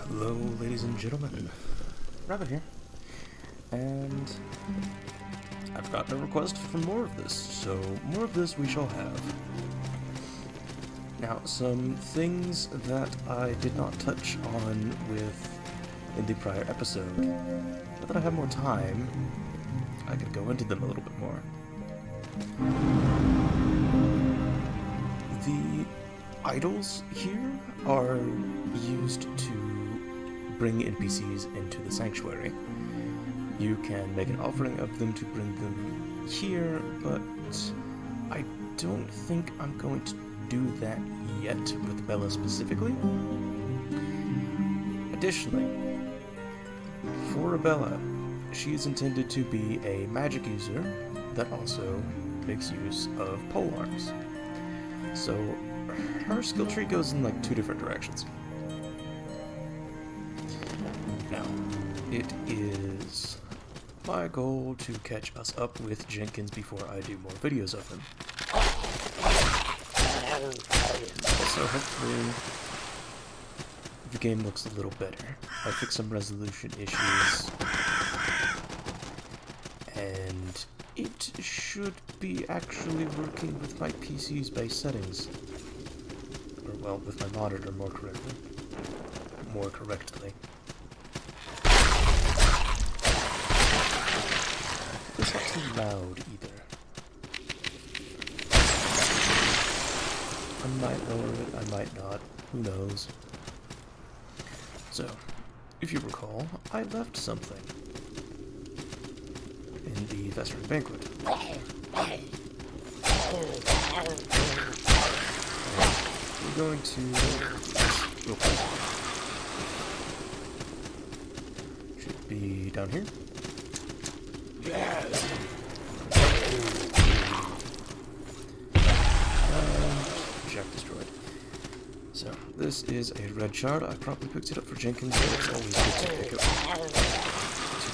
Hello, ladies and gentlemen. Rabbit here. And I've gotten a request for more of this, so more of this we shall have. Now, some things that I did not touch on in the prior episode. Now that I have more time, I could go into them a little bit more. The idols here are used to bring NPCs into the sanctuary. You can make an offering of them to bring them here, but I don't think I'm going to do that yet with Bella specifically. Additionally, for Abella, she is intended to be a magic user that also makes use of polearms. So her skill tree goes in like two different directions. Now, it is my goal to catch us up with Jenkins before I do more videos of him. Also, hopefully, the game looks a little better. I fixed some resolution issues, and it should be actually working with my PC's base settings. Or, well, with my monitor more correctly. It's not too loud either. I might lower it, I might not. Who knows? So, if you recall, I left something in the Festering Banquet. We're going to real quick. Should be down here. Jack destroyed. So, this is a red shard. I probably picked it up for Jenkins, but it's always good to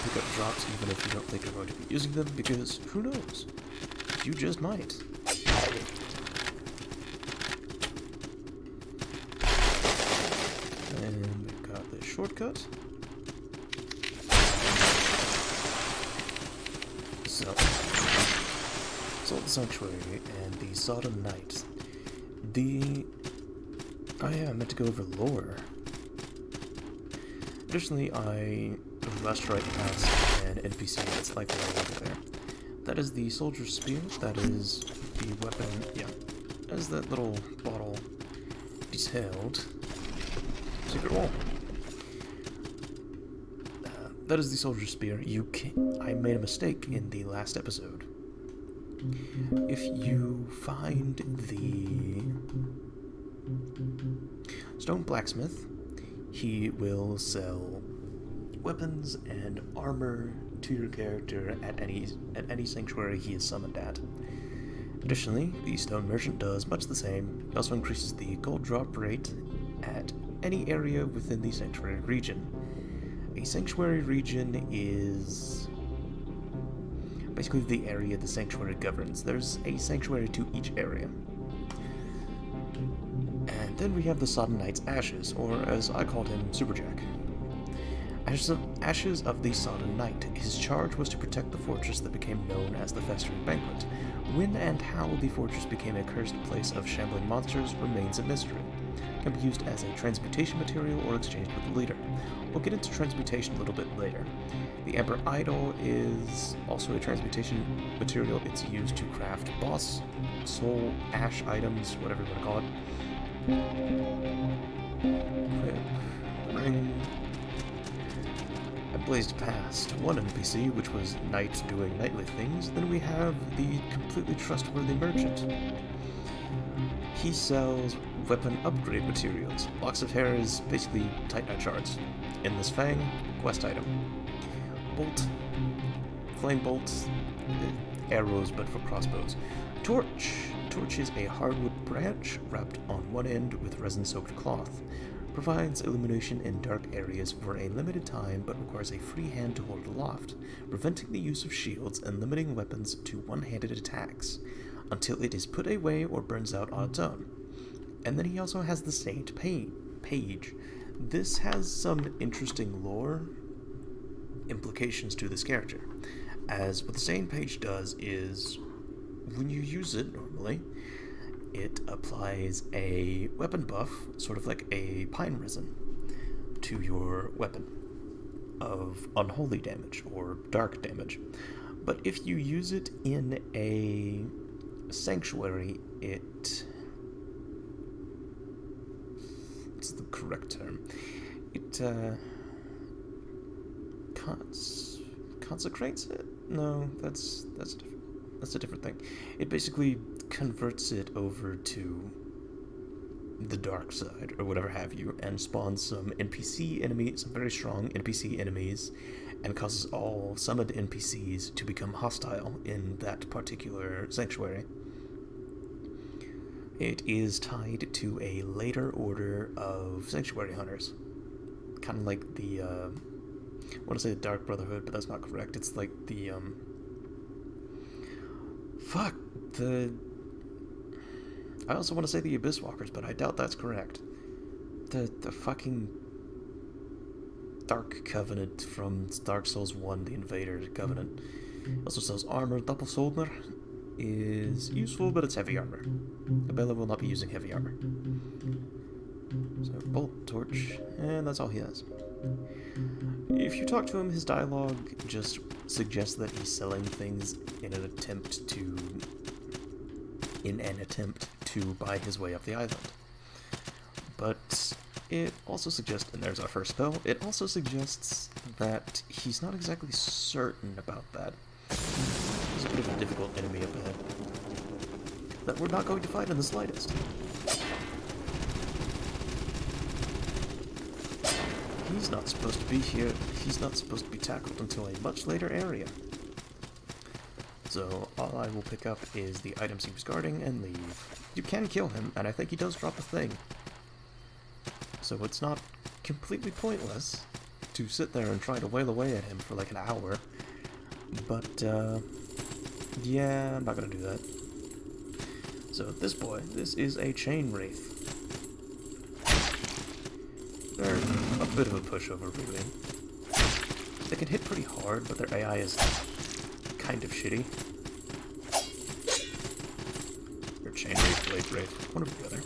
pick up drops even if you don't think you're going to be using them, because who knows? You just might. And we've got this shortcut. So, Soul Sanctuary and the Sodom Knight. Oh yeah, I meant to go over lore. Additionally, I rushed right past an NPC that's likely over there. That is the Soldier's Spear. That is the weapon, yeah. As that little bottle detailed. Secret wall. That is the Soldier's Spear. I made a mistake in the last episode. If you find the Stone Blacksmith, he will sell weapons and armor to your character at any sanctuary he is summoned at. Additionally, the Stone Merchant does much the same. It also increases the gold drop rate at any area within the sanctuary region. A sanctuary region is basically the area the sanctuary governs. There's a sanctuary to each area. And then we have the Sodden Knight's Ashes, or as I called him, Superjack. Ashes of the Sodden Knight. His charge was to protect the fortress that became known as the Festering Banquet. When and how the fortress became a cursed place of shambling monsters remains a mystery. It can be used as a transmutation material or exchanged with the leader. We'll get into transmutation a little bit later. The Emperor Idol is also a transmutation material. It's used to craft boss, soul, ash items, whatever you want to call it. Equip, ring. I blazed past one NPC, which was Knight doing knightly things. Then we have the completely trustworthy merchant. He sells weapon upgrade materials. Locks of hair is basically Titanite shards. Endless Fang, quest item. Bolt, flame bolts, arrows but for crossbows. Torch. Torch is a hardwood branch wrapped on one end with resin-soaked cloth. Provides illumination in dark areas for a limited time, but requires a free hand to hold aloft, preventing the use of shields and limiting weapons to one-handed attacks, until it is put away or burns out on its own. And then he also has the Saint Page. This has some interesting lore implications to this character, as what the same page does is, when you use it normally, it applies a weapon buff, sort of like a pine resin, to your weapon of unholy damage or dark damage. But if you use it in a sanctuary, it's the correct term. It consecrates it? No, that's different. That's a different thing. It basically converts it over to the dark side, or whatever have you, and spawns some NPC enemies, some very strong NPC enemies, and causes all summoned NPCs to become hostile in that particular sanctuary. It is tied to a later order of sanctuary hunters. Kind of like the, I want to say the Dark Brotherhood, but that's not correct. It's like the, I also want to say the Abyss Walkers, but I doubt that's correct. The fucking Dark Covenant from Dark Souls 1, the Invader Covenant. Also sells armor. Doppelsoldner is useful, but it's heavy armor. Abella will not be using heavy armor. So, bolt, torch, and that's all he has. If you talk to him, his dialogue just suggests that he's selling things in an attempt to buy his way up the island. But it also suggests, and there's our first spell, it also suggests that he's not exactly certain about that. He's a bit of a difficult enemy up ahead that we're not going to fight in the slightest. He's not supposed to be here. He's not supposed to be tackled until a much later area. So all I will pick up is the items he was guarding and leave. You can kill him, and I think he does drop a thing. So it's not completely pointless to sit there and try to wail away at him for like an hour. But, yeah, I'm not gonna do that. So this boy, this is a Chain Wraith. They're a bit of a pushover, really. They can hit pretty hard, but their AI is kind of shitty. Or Chain Wraith, Blade Wraith, one or the other.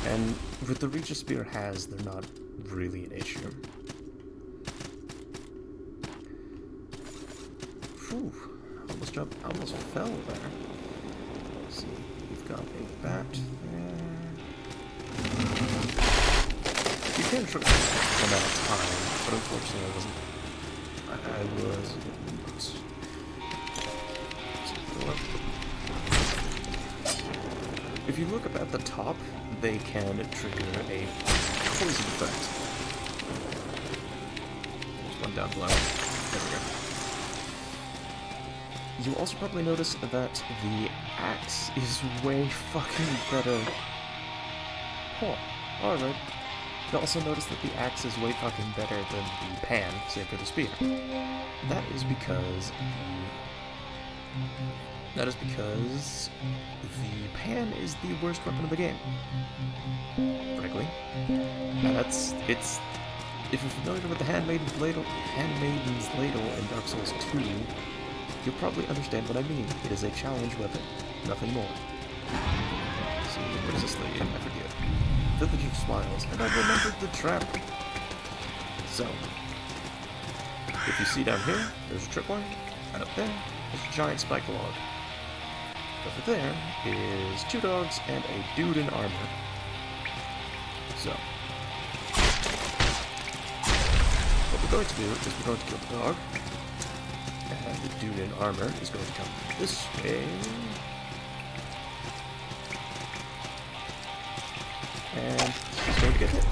And with the reach a spear has, they're not really an issue. Whew, almost fell there. Let's see, we've got a bat there. You can trip them out of time, but unfortunately I wasn't. If you look up at the top, they can trigger a poison effect. There's one down below. There we go. You'll also probably notice that the axe is way fucking better. Oh, alright. You'll also notice that the axe is way fucking better than the pan, save for the spear. That is because the pan is the worst weapon of the game. Frankly. And if you're familiar with the Handmaiden's Ladle in Dark Souls 2, you'll probably understand what I mean. It is a challenge weapon, nothing more. Let's see, what is this lady? I forget. Village of Smiles, and I remembered the trap. So, if you see down here, there's a tripwire, and up there, there's a giant spike log. Over there is 2 dogs and a dude in armor. So, what we're going to do is we're going to kill the dog, and the dude in armor is going to come this way. And he's going to get hit.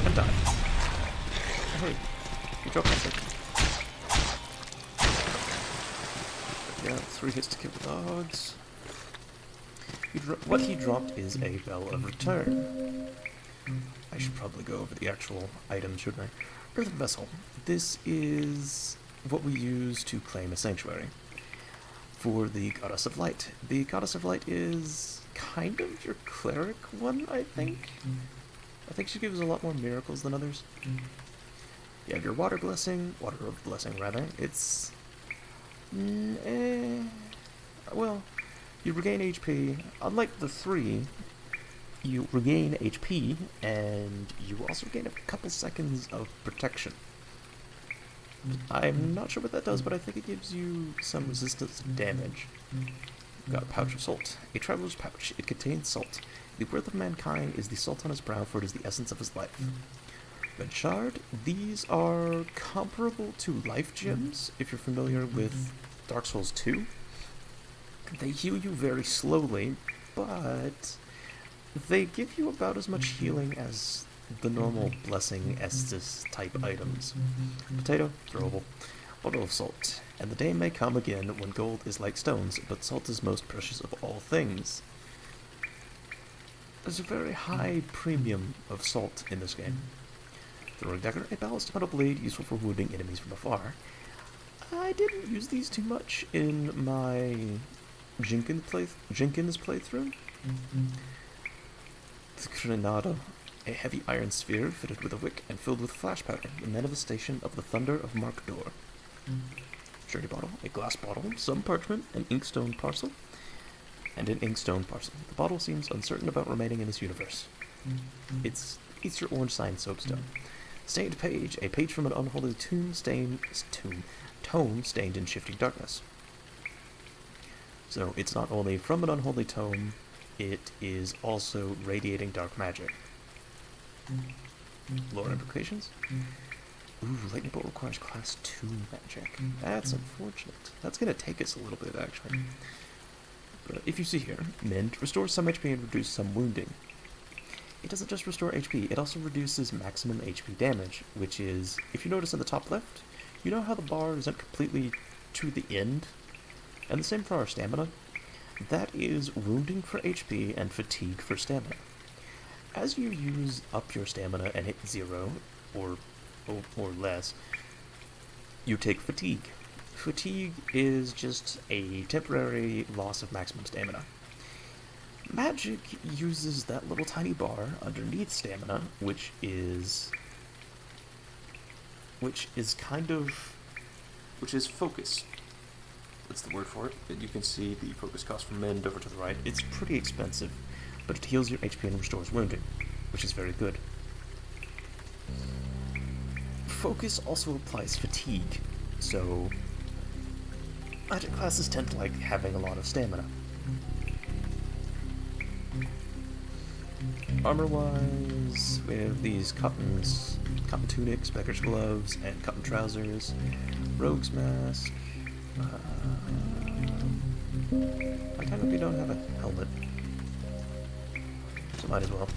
And die. Hey, you dropped something. Yeah, 3 hits to kill the dogs. What he dropped is a Bell of Return. I should probably go over the actual items, shouldn't I? Earthen Vessel. This is what we use to claim a sanctuary for the Goddess of Light. The Goddess of Light is kind of your cleric one, I think. I think she gives a lot more miracles than others. You have your water of blessing rather. It's well, you regain HP. Unlike the 3, you regain HP, and you also gain a couple seconds of protection. I'm not sure what that does, but I think it gives you some resistance to damage. We've got a pouch of salt. A traveler's pouch. It contains salt. The worth of mankind is the salt on his brow, for it is the essence of his life. Red shard. These are comparable to life gems, if you're familiar with Dark Souls 2. They heal you very slowly, but they give you about as much healing as the normal Blessing Estus type items. Potato, throwable. Bottle of salt. And the day may come again when gold is like stones, but salt is most precious of all things. There's a very high premium of salt in this game. Throwing dagger, a balanced metal blade useful for wounding enemies from afar. I didn't use these too much in my Jenkins playthrough. The Granada, a heavy iron sphere fitted with a wick and filled with flash powder, the manifestation of the thunder of Markdor. Sherry bottle, a glass bottle, some parchment, an inkstone parcel, and an inkstone parcel. The bottle seems uncertain about remaining in this universe. It's your orange sign soapstone. Stained page, a page from an unholy tome stained in shifting darkness. So it's not only from an unholy tome, it is also radiating dark magic. Lore implications? Ooh, lightning bolt requires class 2 magic. That's unfortunate. That's gonna take us a little bit, actually. But if you see here, Mend restores some HP and reduces some wounding. It doesn't just restore HP, it also reduces maximum HP damage, which is, if you notice in the top left, you know how the bar isn't completely to the end? And the same for our stamina. That is wounding for HP and fatigue for stamina. As you use up your stamina and hit 0, or less, you take fatigue. Fatigue is just a temporary loss of maximum stamina. Magic uses that little tiny bar underneath stamina, which is focus. That's the word for it. You can see the focus cost from Mend over to the right. It's pretty expensive, but it heals your HP and restores wounding, which is very good. Focus also applies fatigue, so magic classes tend to like having a lot of stamina. Armor-wise, we have these cotton tunics, beggar's gloves, and cotton trousers, rogue's mask. I kind of we don't have a helmet, so might as well.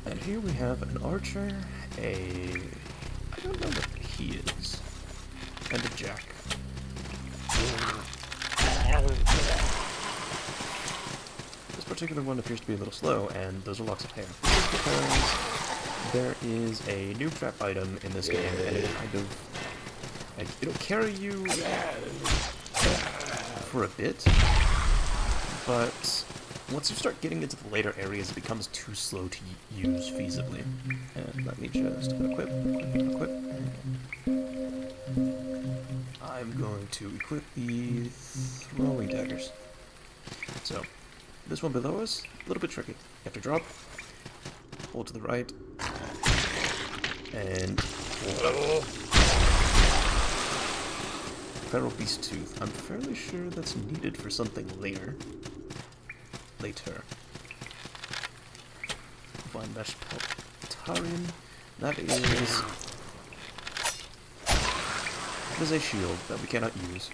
And here we have an archer, I don't know what he is, and a jack. This particular one appears to be a little slow, and those are locks of hair. This is because there is a new trap item in this game, and it'll carry you for a bit, but once you start getting into the later areas, it becomes too slow to use feasibly. And let me just equip. I'm going to equip the throwing daggers. So, this one below us, a little bit tricky. You have to drop, hold to the right, and hold. Feral Beast Tooth. I'm fairly sure that's needed for something later. Vine Mesh Peltarian. That is a shield that we cannot use.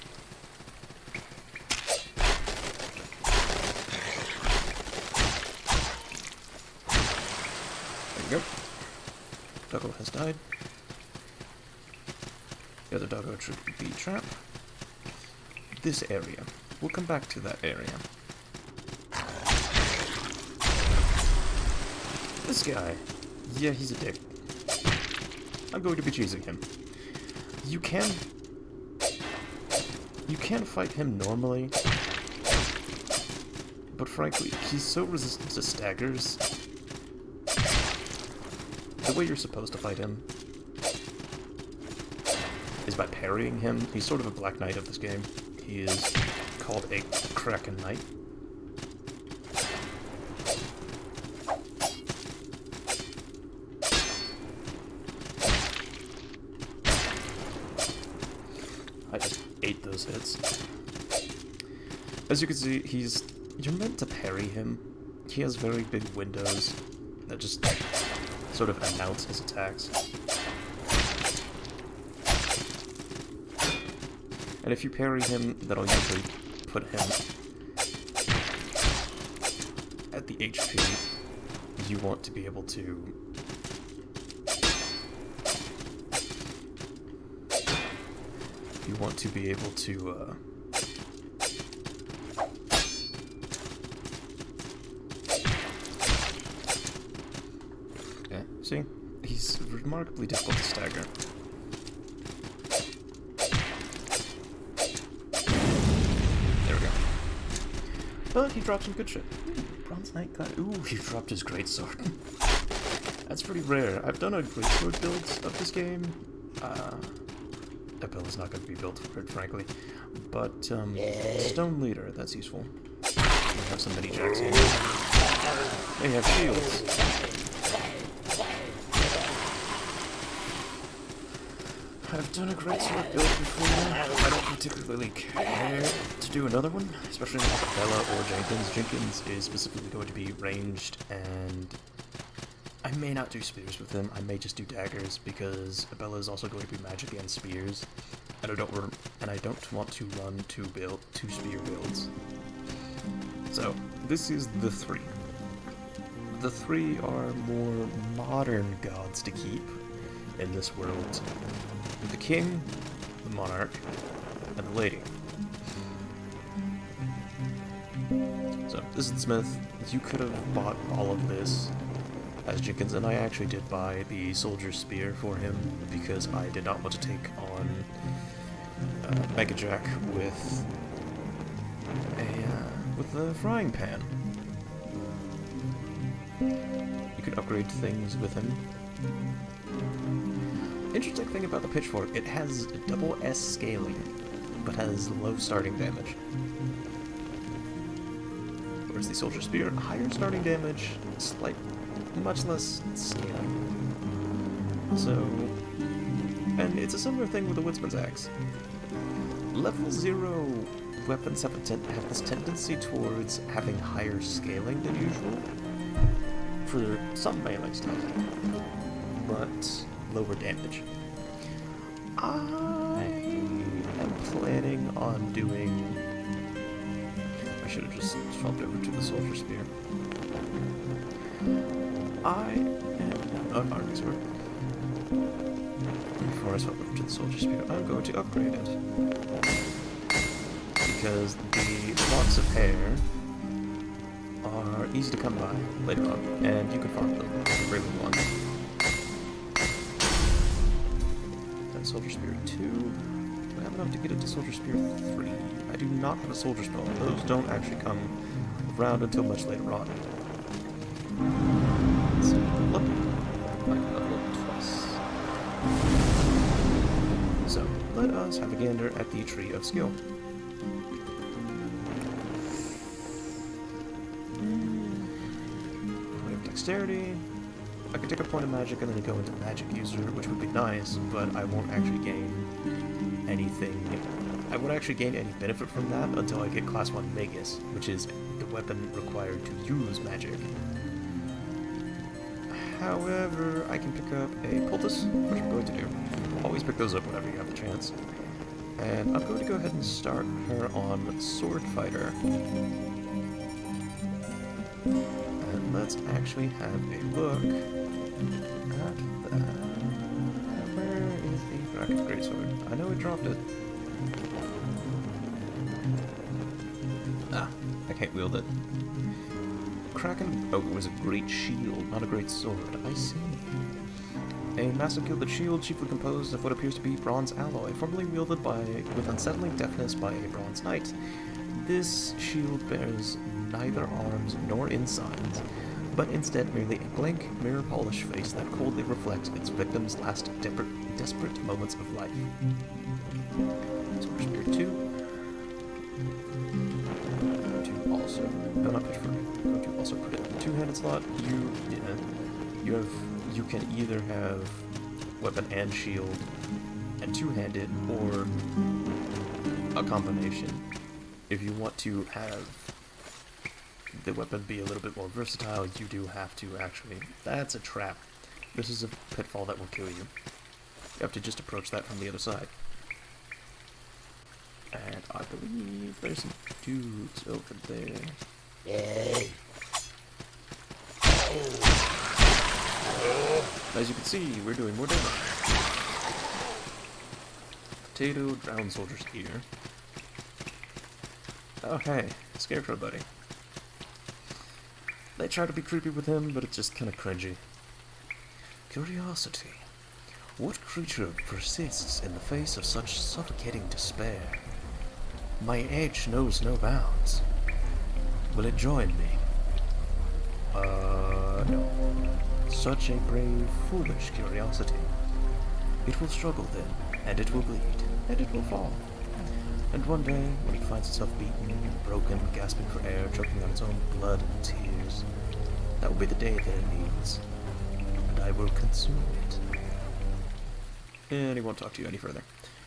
There we go. Doggo has died. The other doggo should be trap. This area. We'll come back to that area. This guy. Yeah, he's a dick. I'm going to be chasing him. You can fight him normally, But frankly, he's so resistant to staggers. The way you're supposed to fight him is by parrying him. He's sort of a Black Knight of this game. He is called a Kraken Knight. I just ate those hits. As you can see, you're meant to parry him. He has very big windows that just sort of announce his attacks. And if you parry him, that'll usually put him at the HP you want to be able to... You want to be able to, yeah, see? He's remarkably difficult to stagger. There we go. But he dropped some good shit. Bronze Knight got... Ooh, he dropped his greatsword. That's pretty rare. I've done a greatsword build of this game. Abella's not going to be built for it, frankly. But, Stone Leader, that's useful. We have some mini jacks here. They have shields. I've done a greatsword build before. I don't particularly care to do another one, especially not Abella or Jenkins. Jenkins is specifically going to be ranged, and I may not do spears with him. I may just do daggers, because Abella is also going to be magic and spears, and I don't want to run two spear builds. So this is the three. The three are more modern gods to keep in this world: the king, the monarch, and the lady. So this is the smith. You could have bought all of this as Jenkins, and I actually did buy the soldier's spear for him because I did not want to take on Mega Jack with the frying pan. You could upgrade things with him. Interesting thing about the pitchfork, it has double S scaling, but has low starting damage. Whereas the soldier spear, higher starting damage, much less scaling. So, and it's a similar thing with the woodsman's axe. Level 0 weapons have this tendency towards having higher scaling than usual for some melee stuff, but lower damage. I am planning on doing... I should have just swapped over to the soldier spear. Sword. Before I swap over to the soldier spear, I'm going to upgrade it. Because the locks of hair are easy to come by later on, and you can farm them if you really want. Then Soldier Spear 2. Do I have enough to get it to Soldier Spear 3? I do not have a Soldier Spell. Those don't actually come around until much later on. Let's look. I can level up twice. So, let us have a gander at the Tree of Skill. Dexterity. I could take a point of magic and then go into magic user, which would be nice, but I won't actually gain anything. I won't actually gain any benefit from that until I get class 1 Magus, which is the weapon required to use magic. However, I can pick up a poultice, which I'm going to do. Always pick those up whenever you have the chance. And I'm going to go ahead and start her on Sword Fighter. Let's actually have a look at that. Where is the Kraken's Greatsword? I know it dropped it. Ah, I can't wield it. Kraken... Oh, it was a great shield, not a great sword. I see. A massive gilded shield chiefly composed of what appears to be bronze alloy, formerly wielded with unsettling deftness by a bronze knight. This shield bears neither arms nor insides, but instead merely a blank, mirror-polished face that coldly reflects its victim's last desperate moments of life. Soldier Spirit 2. I'm not going to also put it in the two-handed slot. You can either have weapon and shield and two-handed, or a combination. If you want to have the weapon be a little bit more versatile, you do have to actually... That's a trap. This is a pitfall that will kill you. You have to just approach that from the other side. And I believe there's some dudes over there. As you can see, we're doing more damage. Potato, drowned soldier's ear. Oh hey, Scarecrow buddy. They try to be creepy with him, but it's just kind of cringy. Curiosity. What creature persists in the face of such suffocating despair? My age knows no bounds. Will it join me? No. Such a brave, foolish curiosity. It will struggle then, and it will bleed, and it will fall. And one day, when it finds itself beaten, broken, gasping for air, choking on its own blood and tears, that will be the day that it needs. And I will consume it. And he won't talk to you any further.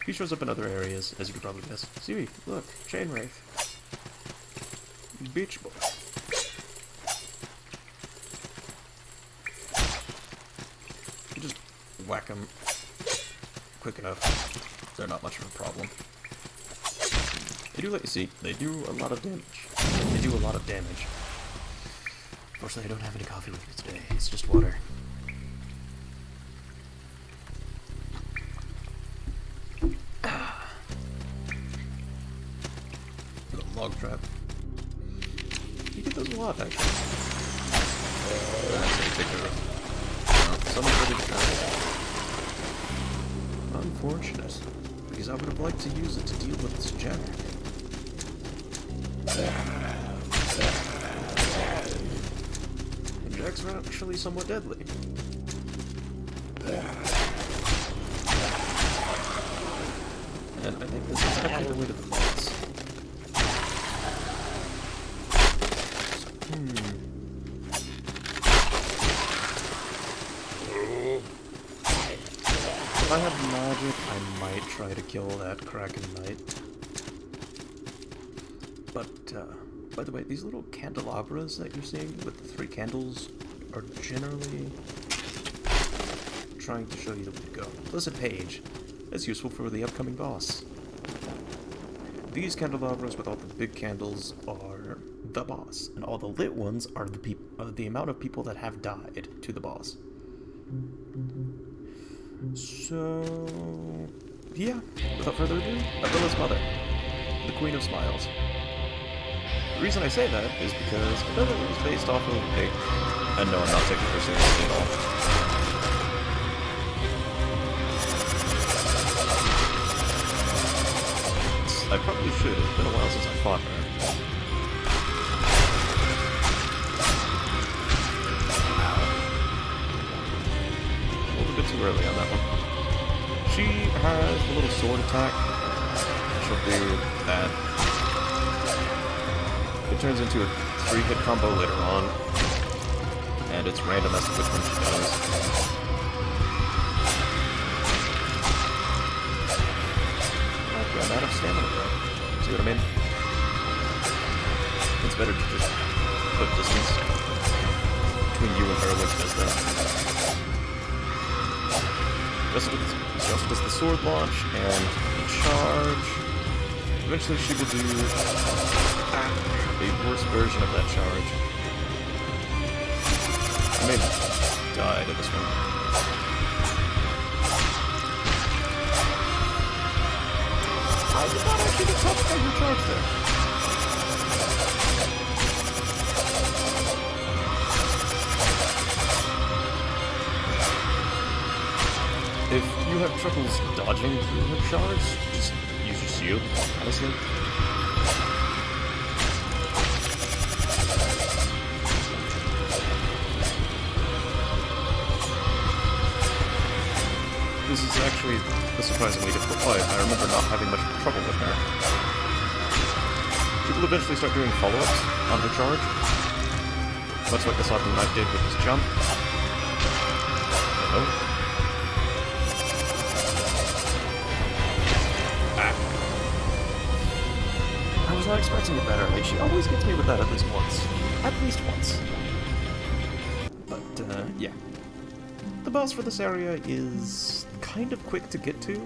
He shows up in other areas, as you could probably guess. See, look, Chain Wraith. Beach Boy. You just whack them quick enough. They're not much of a problem. They do, like you see, they do a lot of damage. They do a lot of damage. Unfortunately, I don't have any coffee with me today. It's just water. Log trap. You get those a lot, actually. That's how you take care of. Someone's ready to try. Unfortunate, because I would have liked to use it to deal with this Jack. And Jacks are actually somewhat deadly. And I think this is actually the way to the boss. If I had magic, I might try to kill that Kraken Knight. But, by the way, these little candelabras that you're seeing with the 3 candles are generally trying to show you the way to go. Listen, Page. That's useful for the upcoming boss. These candelabras with all the big candles are the boss, and all the lit ones are the amount of people that have died to the boss. So, yeah, without further ado, Abella's mother, the Queen of Smiles. The reason I say that is because Abella is based off of a... And no, I'm not taking her seriously at all. I probably should. It's been a while since I fought her. A little bit too early on that one. She has a little sword attack. She'll do that. It turns into a 3-hit combo later on. And it's random as to which one she does. I'm out of stamina, bro. See what I mean? It's better to just put distance between you and her when she does that. She also does the sword launch and the charge. Eventually she will do a worse version of that charge. I may die to this one. I did not actually get touched by your charge there. If you have troubles dodging through her charge, just use your shield, honestly. actually a surprisingly difficult fight. I remember not having much trouble with her. She will eventually start doing follow-ups on her charge, much like the Sodden Knight did with his jump. Oh. Ah. I was not expecting it better. Like, she always gets me with that at least once. At least once. But, yeah. The boss for this area is kind of quick to get to.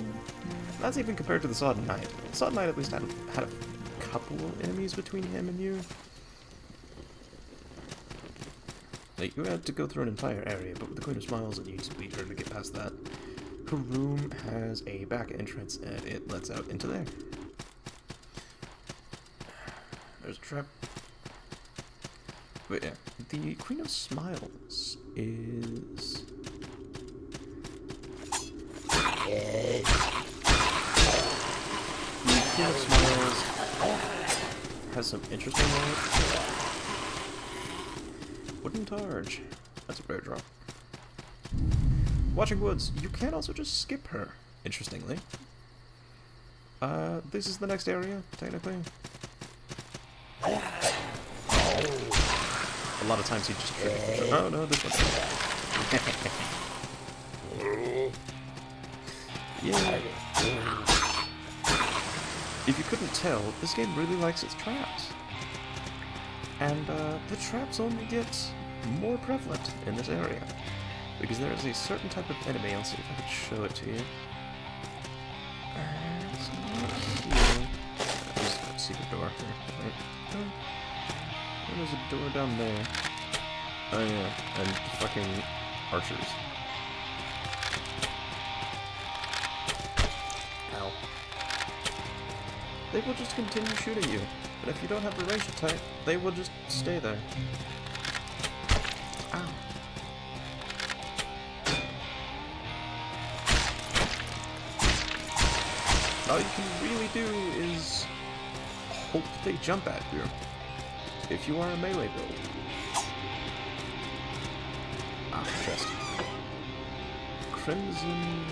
That's even compared to the Sodden Knight. The Sodden Knight at least had a couple of enemies between him and you. Like, you had to go through an entire area, but with the Queen of Smiles, it needs to beat her to get past that. Her room has a back entrance, and it lets out into there. There's a trap. But yeah, the Queen of Smiles is... The Queen of Smiles has some interesting moves. Wooden Targe. That's a rare drop. Watching Woods. You can also just skip her, interestingly. This is the next area, technically. A lot of times he just trigger. Oh no, this one's... Yeah. If you couldn't tell, this game really likes its traps. And the traps only get more prevalent in this area. Because there is a certain type of enemy, I'll see if I can show it to you. It's not here. There's a secret door here. Right. There's a door down there. Oh yeah, and fucking archers. Ow. They will just continue shooting you. And if you don't have the range attack, they will just stay there. Ow. All you can really do is hope they jump at you. If you are a melee build. Ah, chest. Crimson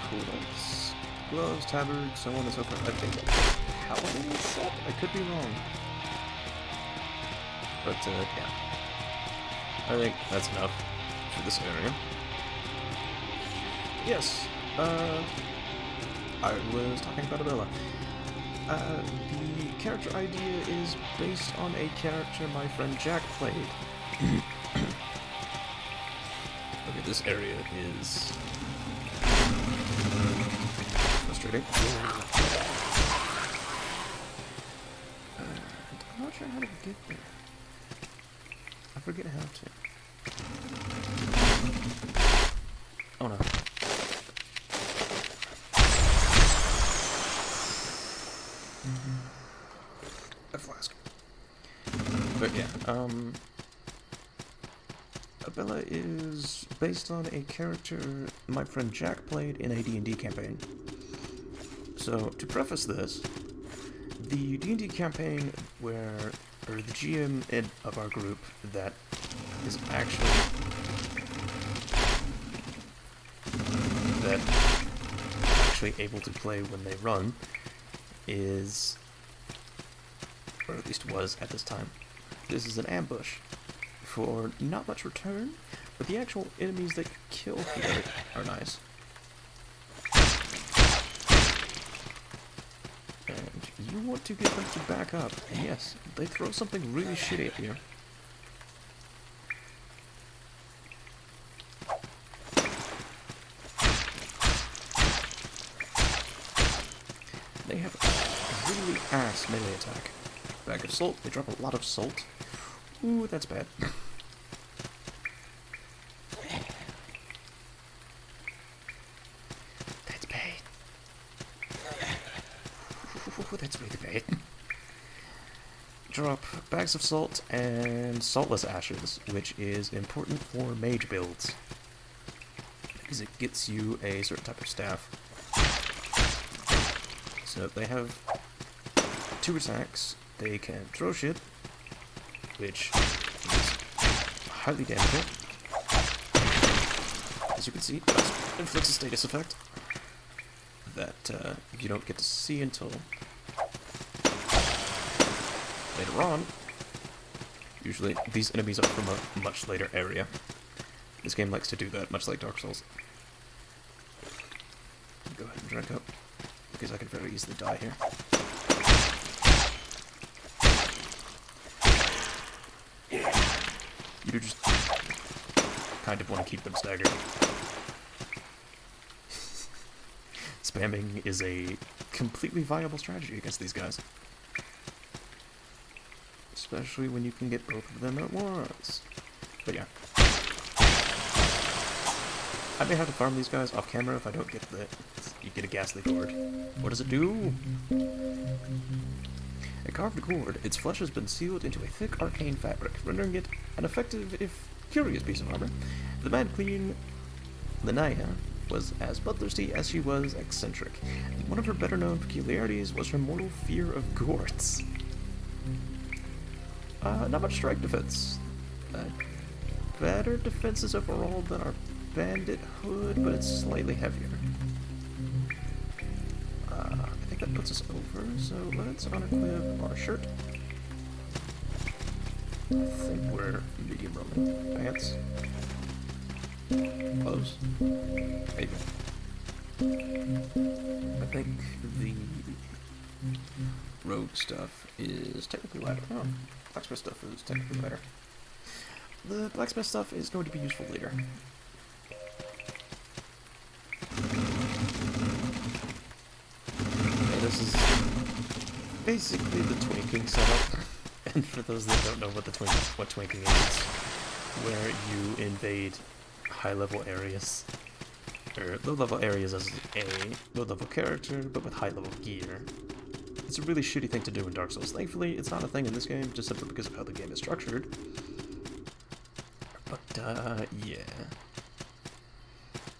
coolers. Gloves, tabard, so on and so forth. I think paladin set? I could be wrong. But, yeah. I think that's enough for this area. Yes, I was talking about Abella. The character idea is based on a character my friend Jack played. Okay, this area is frustrating. I'm not sure how to get there. I forget how to. Oh no. A flask. But yeah, Abella is based on a character my friend Jack played in a D&D campaign. So, to preface this, the D&D campaign where, or the GM of our group that is actually able to play when they run is, or at least was at this time. This is an ambush for not much return, but the actual enemies that kill here are nice. And you want to get them to back up, and yes, they throw something really shitty at you. They have a really ass melee attack. Bag of salt, they drop a lot of salt. Ooh, that's bad. That's bad. Ooh, that's really bad. Drop bags of salt and saltless ashes, which is important for mage builds. Because it gets you a certain type of staff. So they have 2 attacks. They can throw shit, which is highly damaging. As you can see, inflicts a status effect. that you don't get to see until later on. Usually, these enemies are from a much later area. This game likes to do that, much like Dark Souls. Go ahead and drink up, because I could very easily die here. You do just kind of want to keep them staggered. Spamming is a completely viable strategy against these guys. Especially when you can get both of them at once. But yeah. I may have to farm these guys off camera if I don't get the... You get a ghastly gourd. What does it do? A carved gourd. Its flesh has been sealed into a thick arcane fabric, rendering it an effective, if curious, piece of armor. The Mad Queen, Linnea, was as bloodthirsty as she was eccentric. One of her better-known peculiarities was her mortal fear of gourds. Not much strike defense. Better defenses overall than our bandit hood, but it's slightly heavier. I think that puts us over, so let's unequip our shirt. I think we're medium Roman. Pants. Clothes. Maybe. I think the rogue stuff is technically lighter. Oh, blacksmith stuff is technically lighter. The blacksmith stuff is going to be useful later. Okay, this is basically the twinking setup. And for those that don't know what twinking is, where you invade high-level areas, or low-level areas as a low-level character, but with high-level gear. It's a really shitty thing to do in Dark Souls. Thankfully, it's not a thing in this game, just simply because of how the game is structured. But, yeah.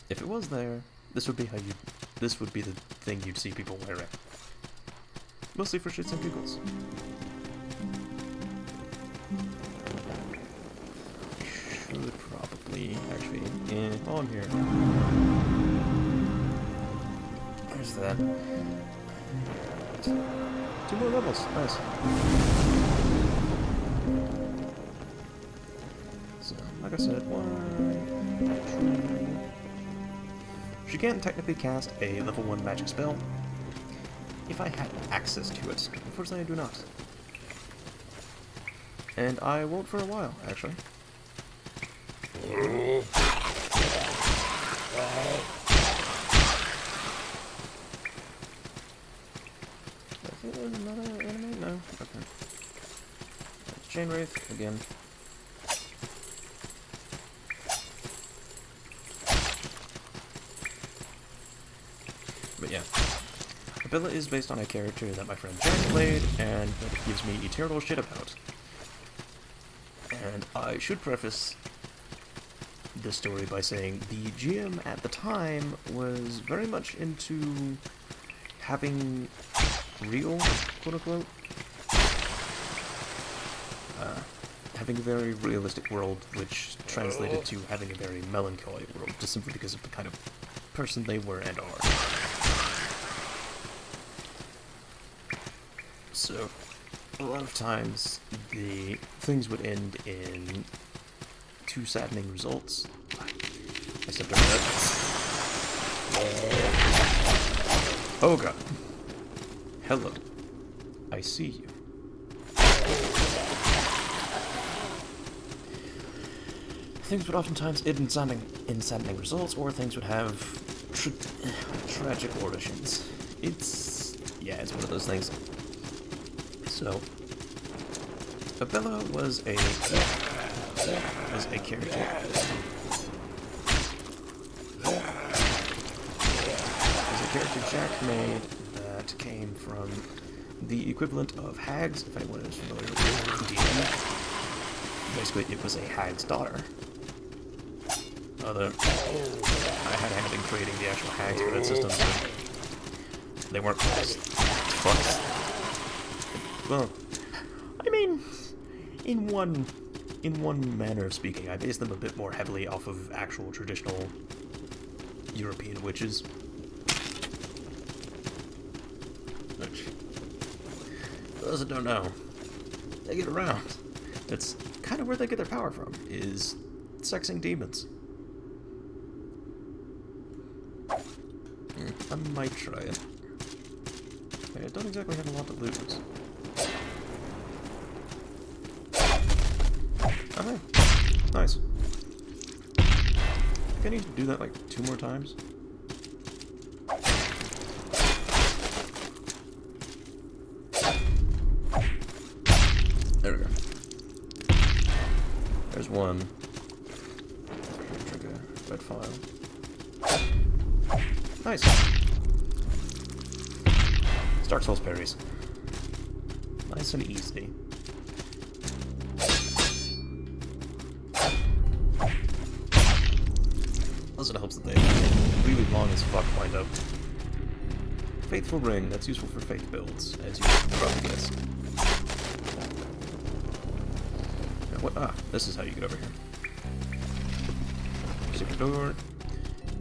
If it was there, this would be the thing you'd see people wearing. Mostly for shits and giggles. Should probably, actually, on here. There's that. 2 more levels, nice. So, like I said, 1, 2. She can technically cast a level 1 magic spell, if I had access to it. Unfortunately, I do not. And I won't for a while, actually. Another enemy? No. Okay. That's Chain Wraith again. But yeah. Abella is based on a character that my friend Jack played, and that it gives me eternal shit about. And I should preface this story by saying the GM at the time was very much into having real, quote-unquote, having a very realistic world, which translated to having a very melancholy world, just simply because of the kind of person they were and are. So, a lot of times, the things would end in 2 saddening results. I stepped over that. Oh god. Hello. I see you. Things would oftentimes end in saddening results, or things would have tragic origins. It's one of those things. So, Abella was a character. Was a character Jack made that came from the equivalent of hags, if anyone is familiar with D&D. Basically, it was a hag's daughter. Although, I had a hand in creating the actual hags for that system, but they weren't fucks. Well, I mean, in one manner of speaking, I based them a bit more heavily off of actual traditional European witches. For those that don't know, they get around. It's kind of where they get their power from, is sexing demons. I might try it. I don't exactly have a lot to lose. Okay, nice. I think I need to do that like 2 more times. There we go. There's one. Trigger red file. Nice. Dark Souls parries. Nice and easy. Also, it helps that they really long as fuck wind up. Faithful Ring, that's useful for faith builds, as you probably guess. Now, what? Ah, this is how you get over here. Secret door.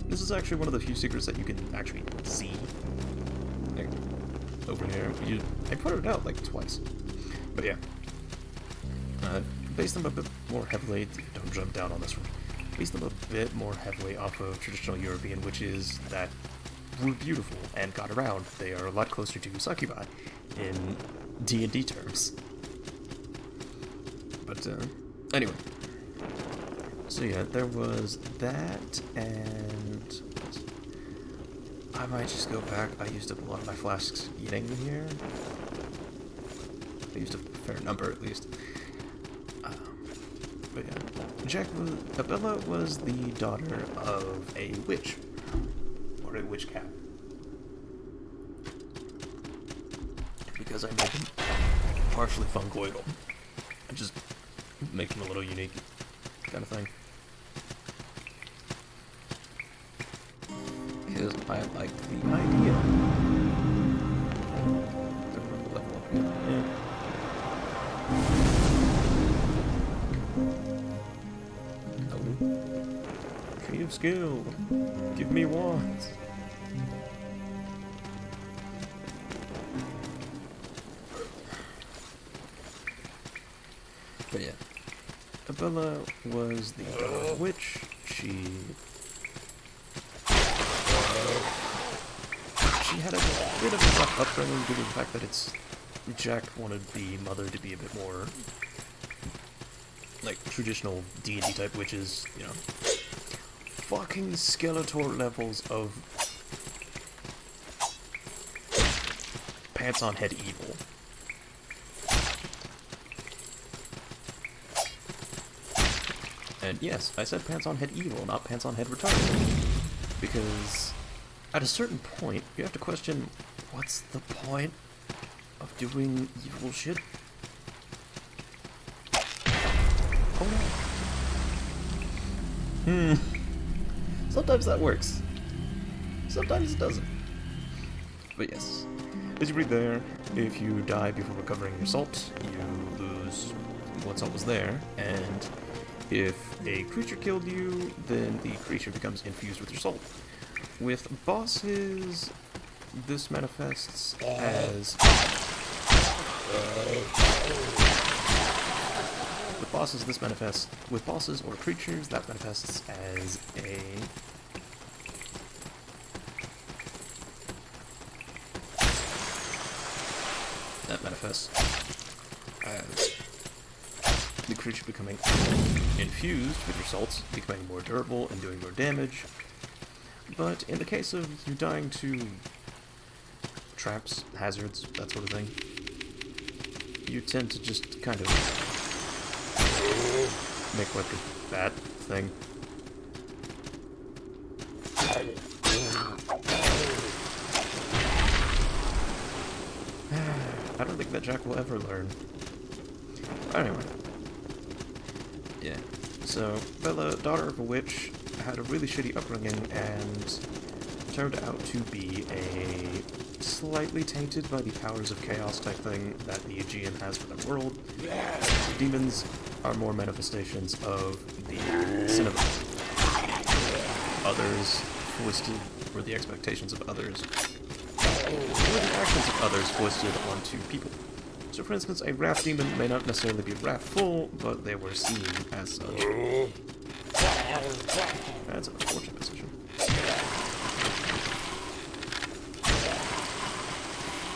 This is actually one of the few secrets that you can actually see. There. Over here. I put it out like twice. But yeah. Base them a bit more heavily. Don't jump down on this one. Base them a bit more heavily off of traditional European, which is that we're beautiful and got around. They are a lot closer to succubi in D&D terms. But anyway. So yeah, there was that, and I might just go back. I used up a lot of my flasks eating here. I used a fair number, at least. But yeah, Abella was the daughter of a witch, or a witch cat. Because I made him partially fungoidal. I just make him a little unique, kind of thing. Because I liked the idea. Level up here. Yeah. Tree of skill. Give me wands. But yeah. Abella was the daughter of witch. She had a bit of a rough upbringing due to the fact that Jack wanted the mother to be a bit more like traditional D&D type witches, you know. Fucking Skeletor levels of pants on head evil. And yes, I said pants on head evil, not pants on head retarded. Because at a certain point, you have to question, what's the point of doing evil shit? Oh no. Sometimes that works. Sometimes it doesn't. But yes. As you read there, if you die before recovering your salt, you lose what salt was there, and if a creature killed you, then the creature becomes infused with your salt. With bosses, this manifests as... With bosses or creatures, that manifests as a... That manifests as the creature becoming infused with your salts, becoming more durable and doing more damage. But in the case of you dying to traps, hazards, that sort of thing, you tend to just kind of make like a bad thing. I don't think that Jack will ever learn. Anyway. Yeah. So, Bella, daughter of a witch, had a really shitty upbringing and turned out to be a slightly tainted by the powers of chaos type thing that the Aegean has for their world. Demons are more manifestations of the sin of others foisted, or the expectations of others, or the actions of others foisted onto people. So for instance, a wrath demon may not necessarily be wrathful, but they were seen as such. That's an unfortunate position.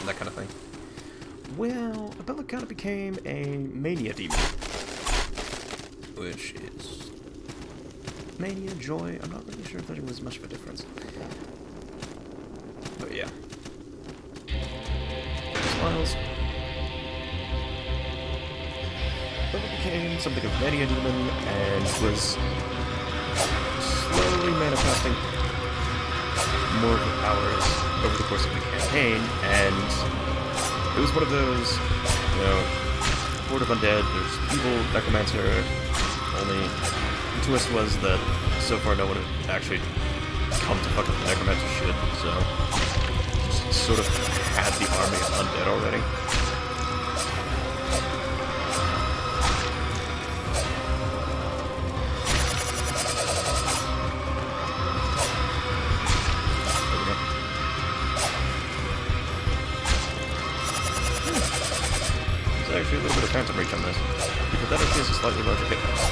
That kind of thing. Well, Abella kind of became a mania demon. Which is... mania, joy, I'm not really sure if there was much of a difference. But yeah. Smiles. Abella became something of mania demon and was slowly manifesting more of her powers over the course of the campaign, and it was one of those, you know, Horde of Undead, there's evil, Necromancer, only the twist was that so far no one had actually come to fuck up the Necromancer shit, so just sort of had the army of Undead already. Actually a little bit of phantom reach on this, because that actually has a slightly larger hit dice.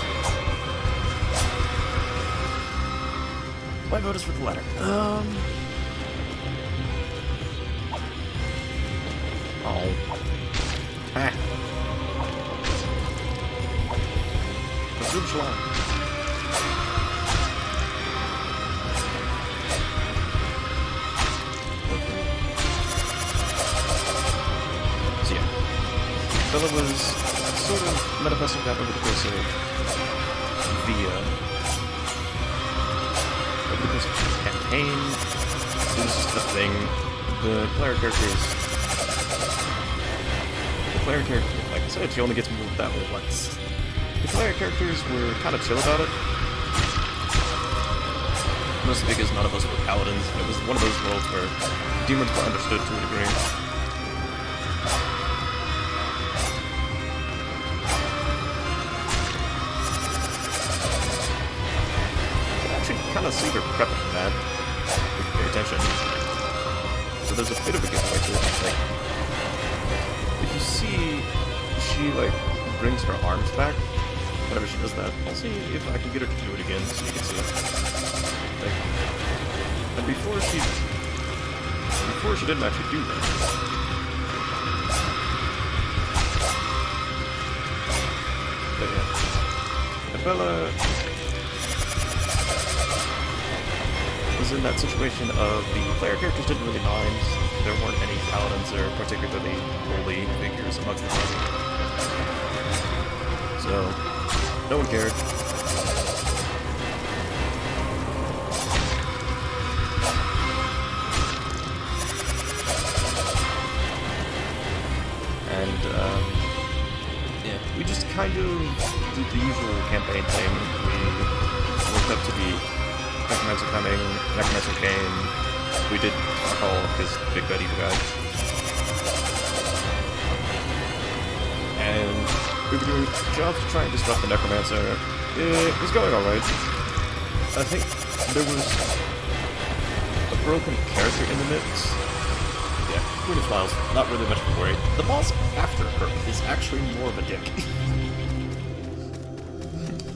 My vote is for the latter. Oh. Ah. Resume Shalom. So yeah. Abella was sort of manifesting that over the course of the campaign. It was just the thing. The player character, like I said, she only gets moved that way once. The player characters were kind of chill about it. Mostly because none of us were paladins, and it was one of those worlds where demons were understood to a degree. Kind of see her prep for that, if you pay attention. So there's a bit of a giveaway to it. Like, if you see she like brings her arms back, whenever she does that, I'll see if I can get her to do it again so you can see it. Like, and before she didn't actually do that. But yeah, Abella was in that situation of the player characters didn't really mind. There weren't any paladins or particularly holy figures amongst the party. So, no one cared. And, yeah, we just kind of did the usual campaign thing. We looked up to the Necromancer coming, Necromancer came, we did all his big bad evil guy. And we were doing jobs to try and disrupt the Necromancer. It was going alright. I think there was a broken character in the mix. Yeah, Queen of Smiles, not really much of a worry. The boss after her is actually more of a dick.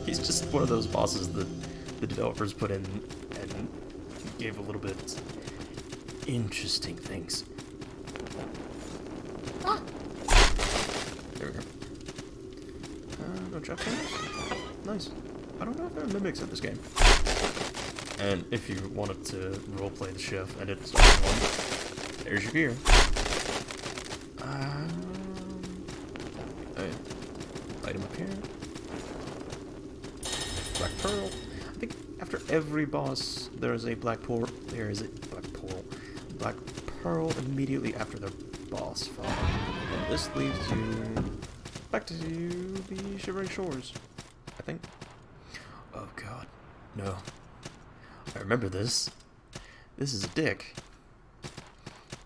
He's just one of those bosses that the developers put in and gave a little bit interesting things. Ah! There we go. No trap cameras? Nice. I don't know if there are mimics in this game. And if you wanted to roleplay the chef and it's one, there's your gear. Item up here. Black Pearl. I think after every boss, there is a black pearl. There is a black pearl immediately after the boss fight. And this leaves you back to the Shivering Shores, I think. Oh god, no. I remember this. This is a dick.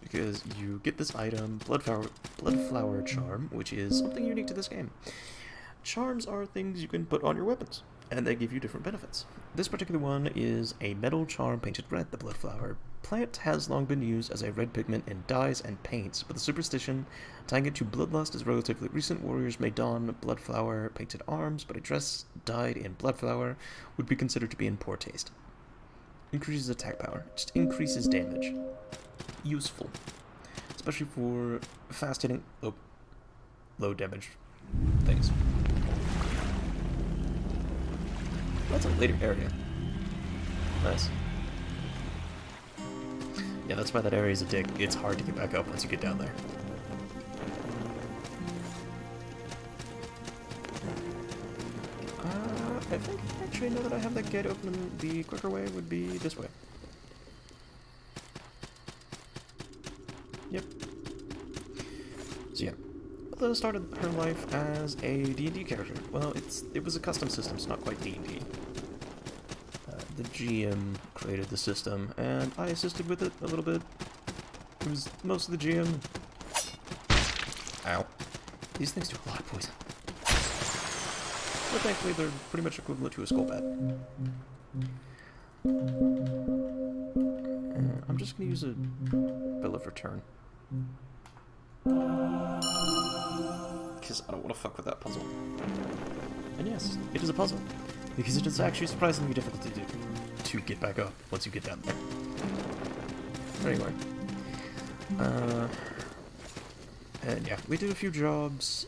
Because you get this item, Bloodflower Charm, which is something unique to this game. Charms are things you can put on your weapons. and they give you different benefits. This particular one is a metal charm painted red. The bloodflower plant has long been used as a red pigment in dyes and paints, but the superstition tying it to bloodlust is relatively recent. Warriors may don bloodflower painted arms, but a dress dyed in bloodflower would be considered to be in poor taste. Increases attack power, just increases damage. Useful, especially for fast hitting low damage things. That's a later area. Nice. Yeah, that's why that area is a dick. It's hard to get back up once you get down there. I think actually now that I have that gate open, the quicker way would be this way. Yep. So yeah, Abella started her life as a D&D character. Well, it was a custom system, so not quite D&D. The GM created the system, and I assisted with it a little bit. It was most of the GM. Ow. These things do a lot of poison. But thankfully they're pretty much equivalent to a skull bat. I'm just gonna use a Abella for turn. Because I don't want to fuck with that puzzle. And yes, it is a puzzle. Because it is actually surprisingly difficult to do. To get back up once you get down there. Anyway. And yeah, we did a few jobs.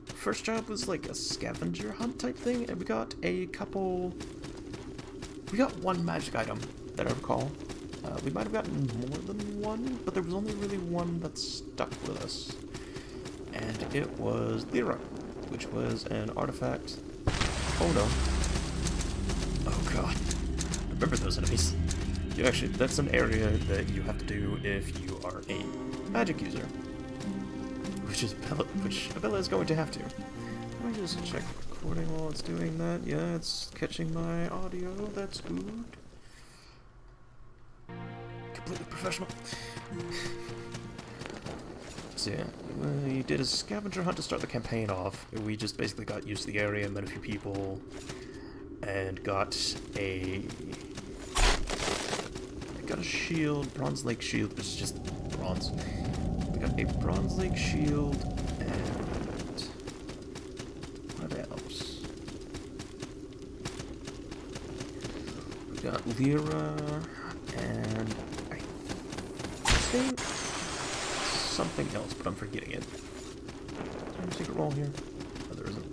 First job was like a scavenger hunt type thing, and we got a couple... We got one magic item that I recall. We might have gotten more than one, but there was only really one that stuck with us. And it was Lyra, which was an artifact. Oh no. Oh god. Remember those enemies. You actually, that's an area that you have to do if you are a magic user. Which Abella is going to have to. Let me just check recording while it's doing that. Yeah, it's catching my audio. That's good. Completely professional. So yeah, we did a scavenger hunt to start the campaign off. We just basically got used to the area, met a few people, and got a shield, Bronze Lake shield, which is just bronze. We got a Bronze Lake shield, and what else? We got Lyra, and I think something else, but I'm forgetting it. Is there a secret wall here? Oh, there isn't.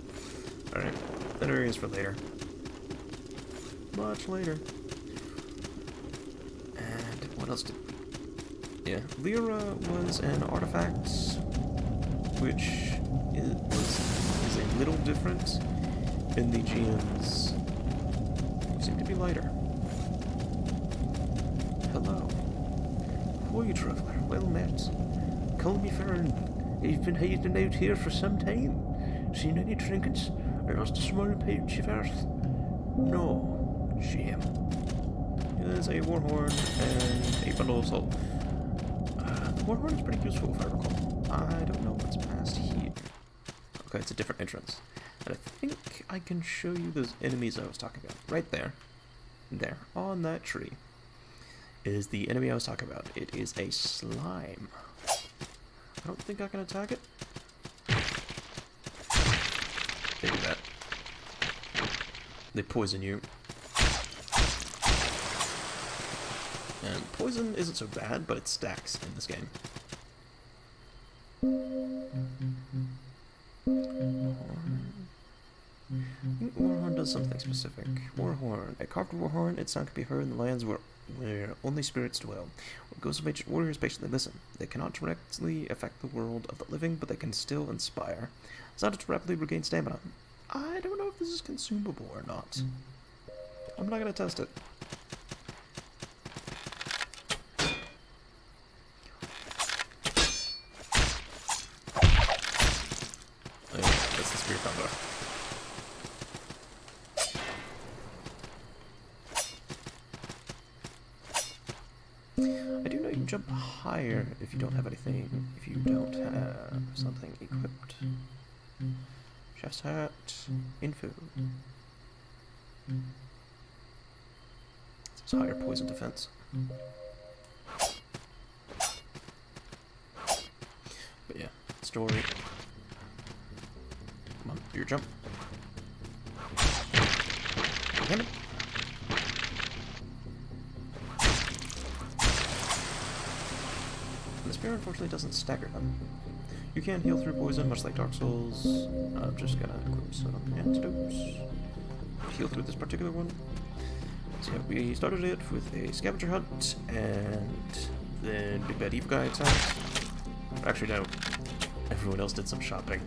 Alright, that area is for later. Much later. And what else did... Yeah, Lyra was an artifact, which is a little different in the GMs. You seem to be lighter. Hello. Who are you, traveler? Well met. Call me Farron. You've been hiding out here for some time. Seen any trinkets? Or lost a small pouch of earth? No. Shame. There's a warhorn and a bundle of salt. The warhorn is pretty useful if I recall. I don't know what's past here. Okay, it's a different entrance. And I think I can show you those enemies I was talking about. Right there. There. On that tree is the enemy I was talking about. It is a slime. I don't think I can attack it. They do that. They poison you. And poison isn't so bad, but it stacks in this game. Warhorn does something specific. Warhorn. A carved warhorn, its sound can be heard in the lands where only spirits dwell. When ghosts of ancient warriors patiently listen. They cannot directly affect the world of the living, but they can still inspire. Sounded to rapidly regain stamina. I don't know if this is consumable or not. I'm not gonna test it. That's the spear combo. I do know you can jump higher if you don't have anything, if you don't have something equipped. Chef's hat. Info. It's higher poison defense. But yeah, story. Come on, do your jump. Damn it. And the spear unfortunately doesn't stagger them. You can heal through poison, much like Dark Souls. I'm just gonna equip some antidotes. Heal through this particular one. So yeah, we started it with a scavenger hunt, and then Big Bad Evil Guy attacked. Actually, no. Everyone else did some shopping.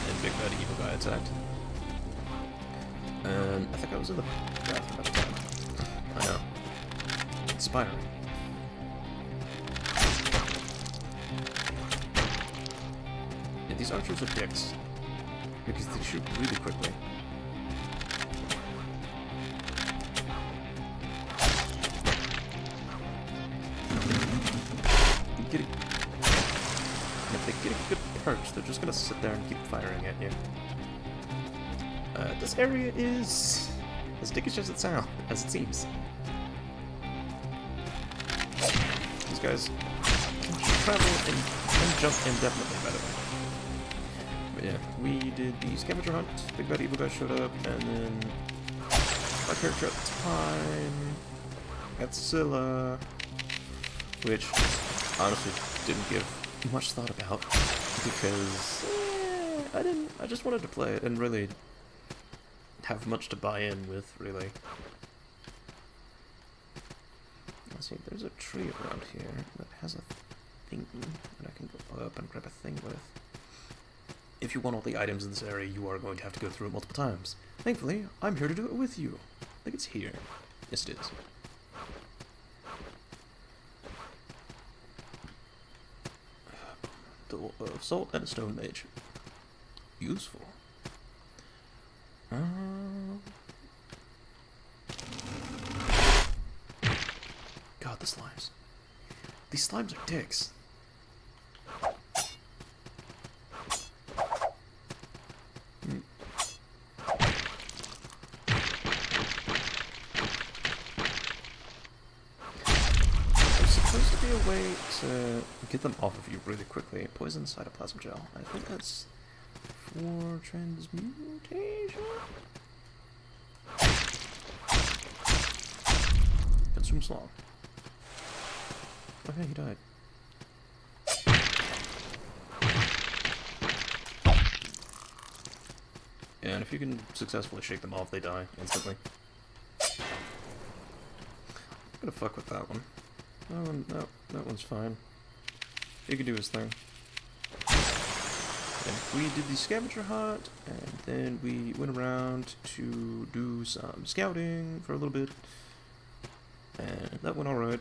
And Big Bad Evil Guy attacked. And I think I was in the bathroom at the time. I know. Inspiring. Yeah, these archers are dicks. Because they shoot really quickly. If they get a good perch, they're just gonna sit there and keep firing at you. This area is as dickish as it seems. These guys can travel and jump indefinitely, by the way. But yeah, we did the scavenger hunt. Big Bad Evil Guy showed up, and then our character at the time got Scylla, which honestly didn't give much thought about because I just wanted to play it and really have much to buy in with, really. Let's see, there's a tree around here that has a thing that I can go up and grab a thing with. If you want all the items in this area, you are going to have to go through it multiple times. Thankfully, I'm here to do it with you. I think it's here. Yes, it is. Of salt and a stone mage. Useful. God, the slimes. These slimes are dicks. There's supposed to be a way to get them off of you really quickly. Poison cytoplasm gel. I think that's for transmutation? Consume slong. Okay, he died. And if you can successfully shake them off, they die instantly. I'm gonna fuck with that one. That one's fine. He can do his thing. And we did the scavenger hunt, and then we went around to do some scouting for a little bit, and that went alright.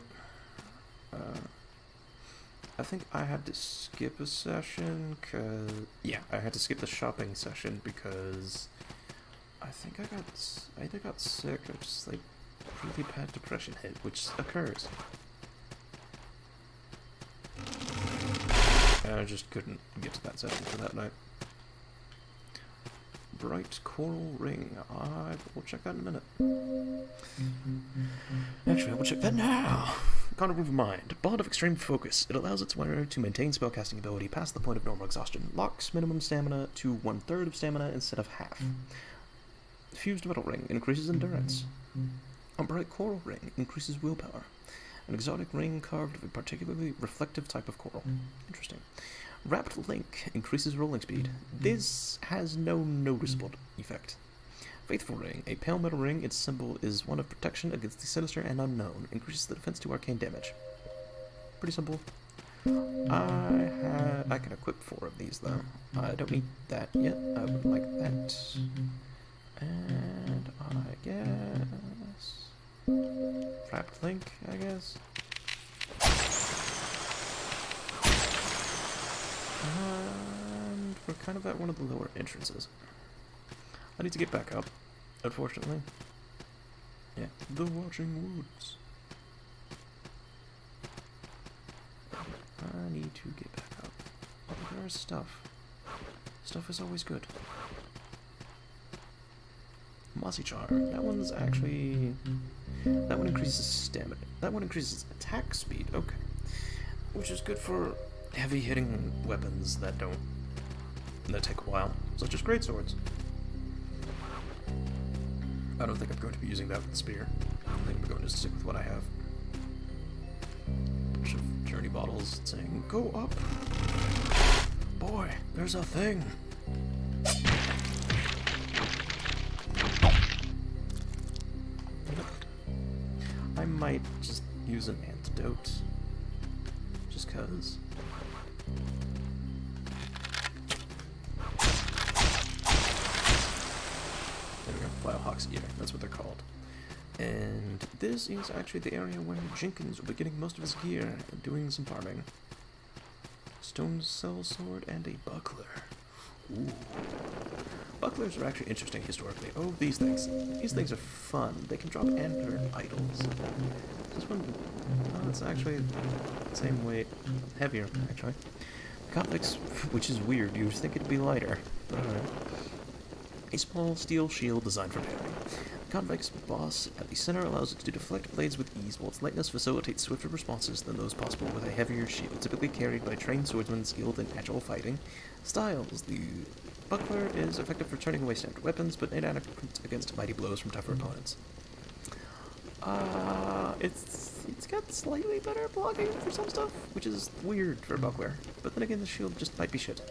I think I had to skip a session, yeah, I had to skip the shopping session because I think I either got sick or just like really bad depression hit, which occurs. And I just couldn't get to that session for that night. Bright coral ring. I will check that in a minute. Actually, I will check that now. Carnival of Mind. Bond of extreme focus. It allows its wearer to maintain spellcasting ability past the point of normal exhaustion. Locks minimum stamina to 1/3 of stamina instead of half. Fused metal ring increases endurance. A bright coral ring increases willpower. An exotic ring carved of a particularly reflective type of coral. Interesting. Wrapped link increases rolling speed. This has no noticeable effect. Faithful ring. A pale metal ring. Its symbol is one of protection against the sinister and unknown. Increases the defense to arcane damage. Pretty simple. I can equip 4 of these though. I don't need that yet. I would like that. And I guess wrapped link, I guess. And we're kind of at one of the lower entrances. I need to get back up, unfortunately. Yeah, the Watching Woods. to get back up. Oh, there's stuff. Stuff is always good. Mossy Charm. That one's actually... That one increases stamina. That one increases attack speed. Okay. Which is good for heavy-hitting weapons that take a while, such as greatswords. I don't think I'm going to be using that with the spear. I think I'm going to stick with what I have. Bunch of journey bottles saying, "Go up!" Boy, there's a thing! I might just use an antidote. Just cause. There we go, Biohawks ear, that's what they're called. And this is actually the area where Jenkins will be getting most of his gear and doing some farming. Stone cell sword and a buckler. Ooh. Bucklers are actually interesting historically. Oh, these things. These things are fun. They can drop antler idols. This one, oh, it's actually the same weight. Heavier, actually. Convicts, which is weird. You'd think it'd be lighter. But alright. A small steel shield designed for parry. The convict's boss at the center allows it to deflect blades with ease, while its lightness facilitates swifter responses than those possible with a heavier shield, typically carried by trained swordsmen skilled in agile fighting. Styles. The buckler is effective for turning away standard weapons, but inadequate against mighty blows from tougher opponents. It's got slightly better blocking for some stuff, which is weird for a buckler. But then again, the shield just might be shit.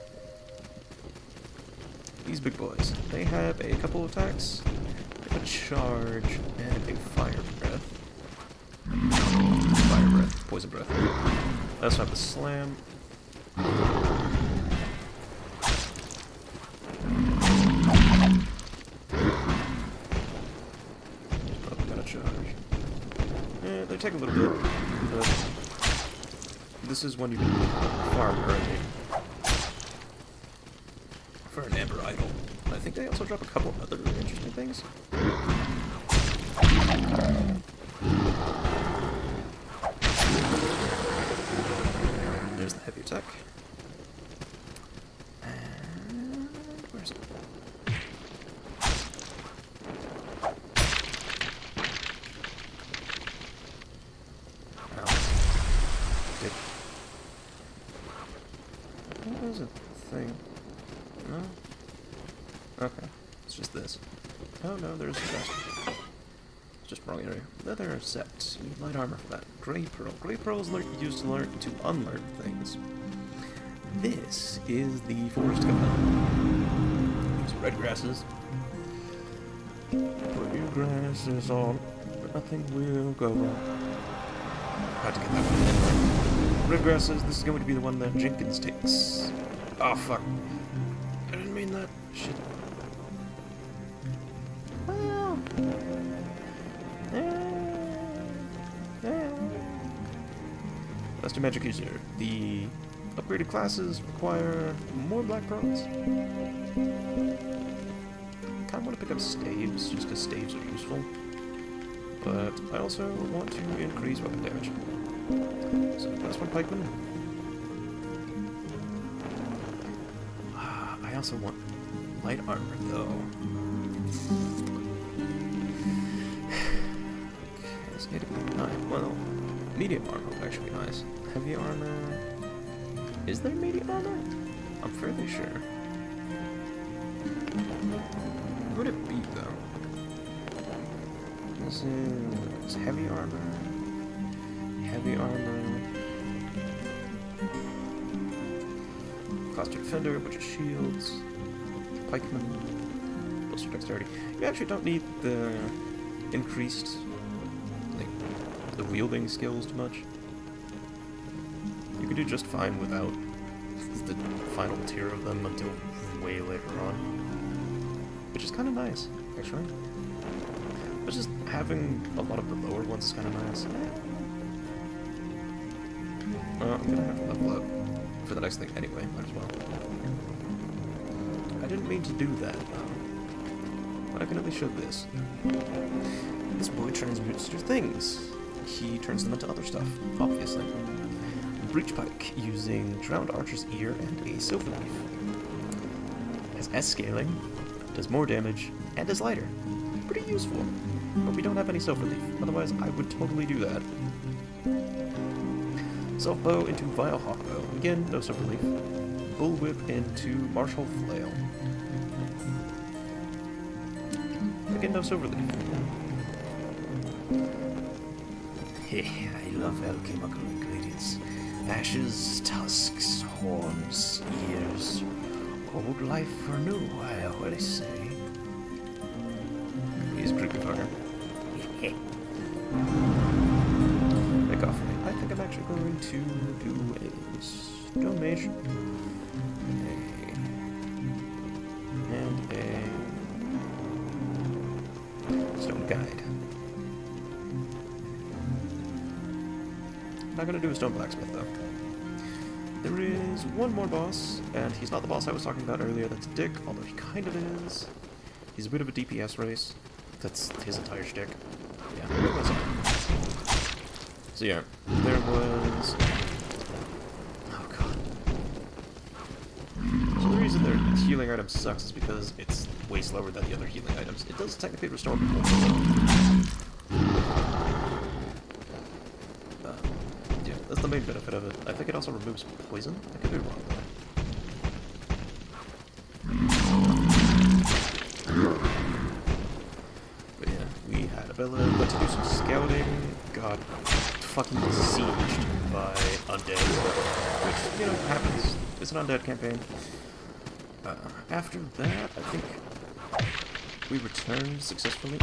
These big boys, they have a couple of attacks, they have a charge, and a fire breath. Fire breath, poison breath. I also have the slam. Oh, got a charge. Yeah, they take a little bit, but this is one you can farm early. For an amber idol. I think they also drop a couple other interesting things. There's the heavy attack. And where's it? Ow. Dick. What is it? Thing. No? Okay. It's just this. Oh no, there's the rest. It's just wrong area. Leather set. You need light armor for that. Grey pearl. Grey pearl is used to learn to unlearn things. This is the forest covenant. Use red grasses. Put your grasses on. Nothing will go wrong. Had to get that one. Red grasses. This is going to be the one that Jenkins takes. Oh fuck. I didn't mean that. Shit. Well. Lusty magic user. The upgraded classes require more black pearls. Kinda want to pick up staves, just because staves are useful. But I also want to increase weapon damage. So that's one pikeman. I also want light armor, though. Okay, it's going to be nice. Well, medium armor would actually be nice. Heavy armor... Is there medium armor? I'm fairly sure. What would it be, though? This is heavy armor. Heavy armor. Cluster defender, a bunch of shields. Pikeman. Bolster dexterity. You actually don't need the increased, like, the wielding skills too much. You can do just fine without the final tier of them until way later on. Which is kind of nice, actually. But just having a lot of the lower ones is kind of nice. I'm gonna have to level up for the next thing anyway, might as well. I didn't mean to do that, but I can only show this. This boy transmutes your things. He turns them into other stuff, obviously. breach pike using drowned archer's ear and a silver leaf. Has S scaling, does more damage, and is lighter. Pretty useful. But we don't have any silver leaf, otherwise I would totally do that. Self bow into vile hawk bow. Again, no silver leaf. Bullwhip into martial flail. Again, no silver leaf. Hey, I love alchemical ingredients. Ashes, tusks, horns, ears. Old life for new, I always say. He's creepy fucker. Make off for me. I think I'm actually going to do a stone mage. And a stone guide. Not gonna do a stone blacksmith though. There is one more boss, and he's not the boss I was talking about earlier. That's Dick, although he kind of is. He's a bit of a DPS race. That's his entire shtick. Yeah, where was it? So yeah, there was... Oh god. So the reason their healing item sucks is because it's way slower than the other healing items. It does technically restore people. Yeah, that's the main benefit of it. I think it also removes poison. I could be wrong though. But yeah, we had Abella, but to do some scouting, got fucking besieged by undead, which, you know, happens. It's an undead campaign. After that, I think we returned successfully.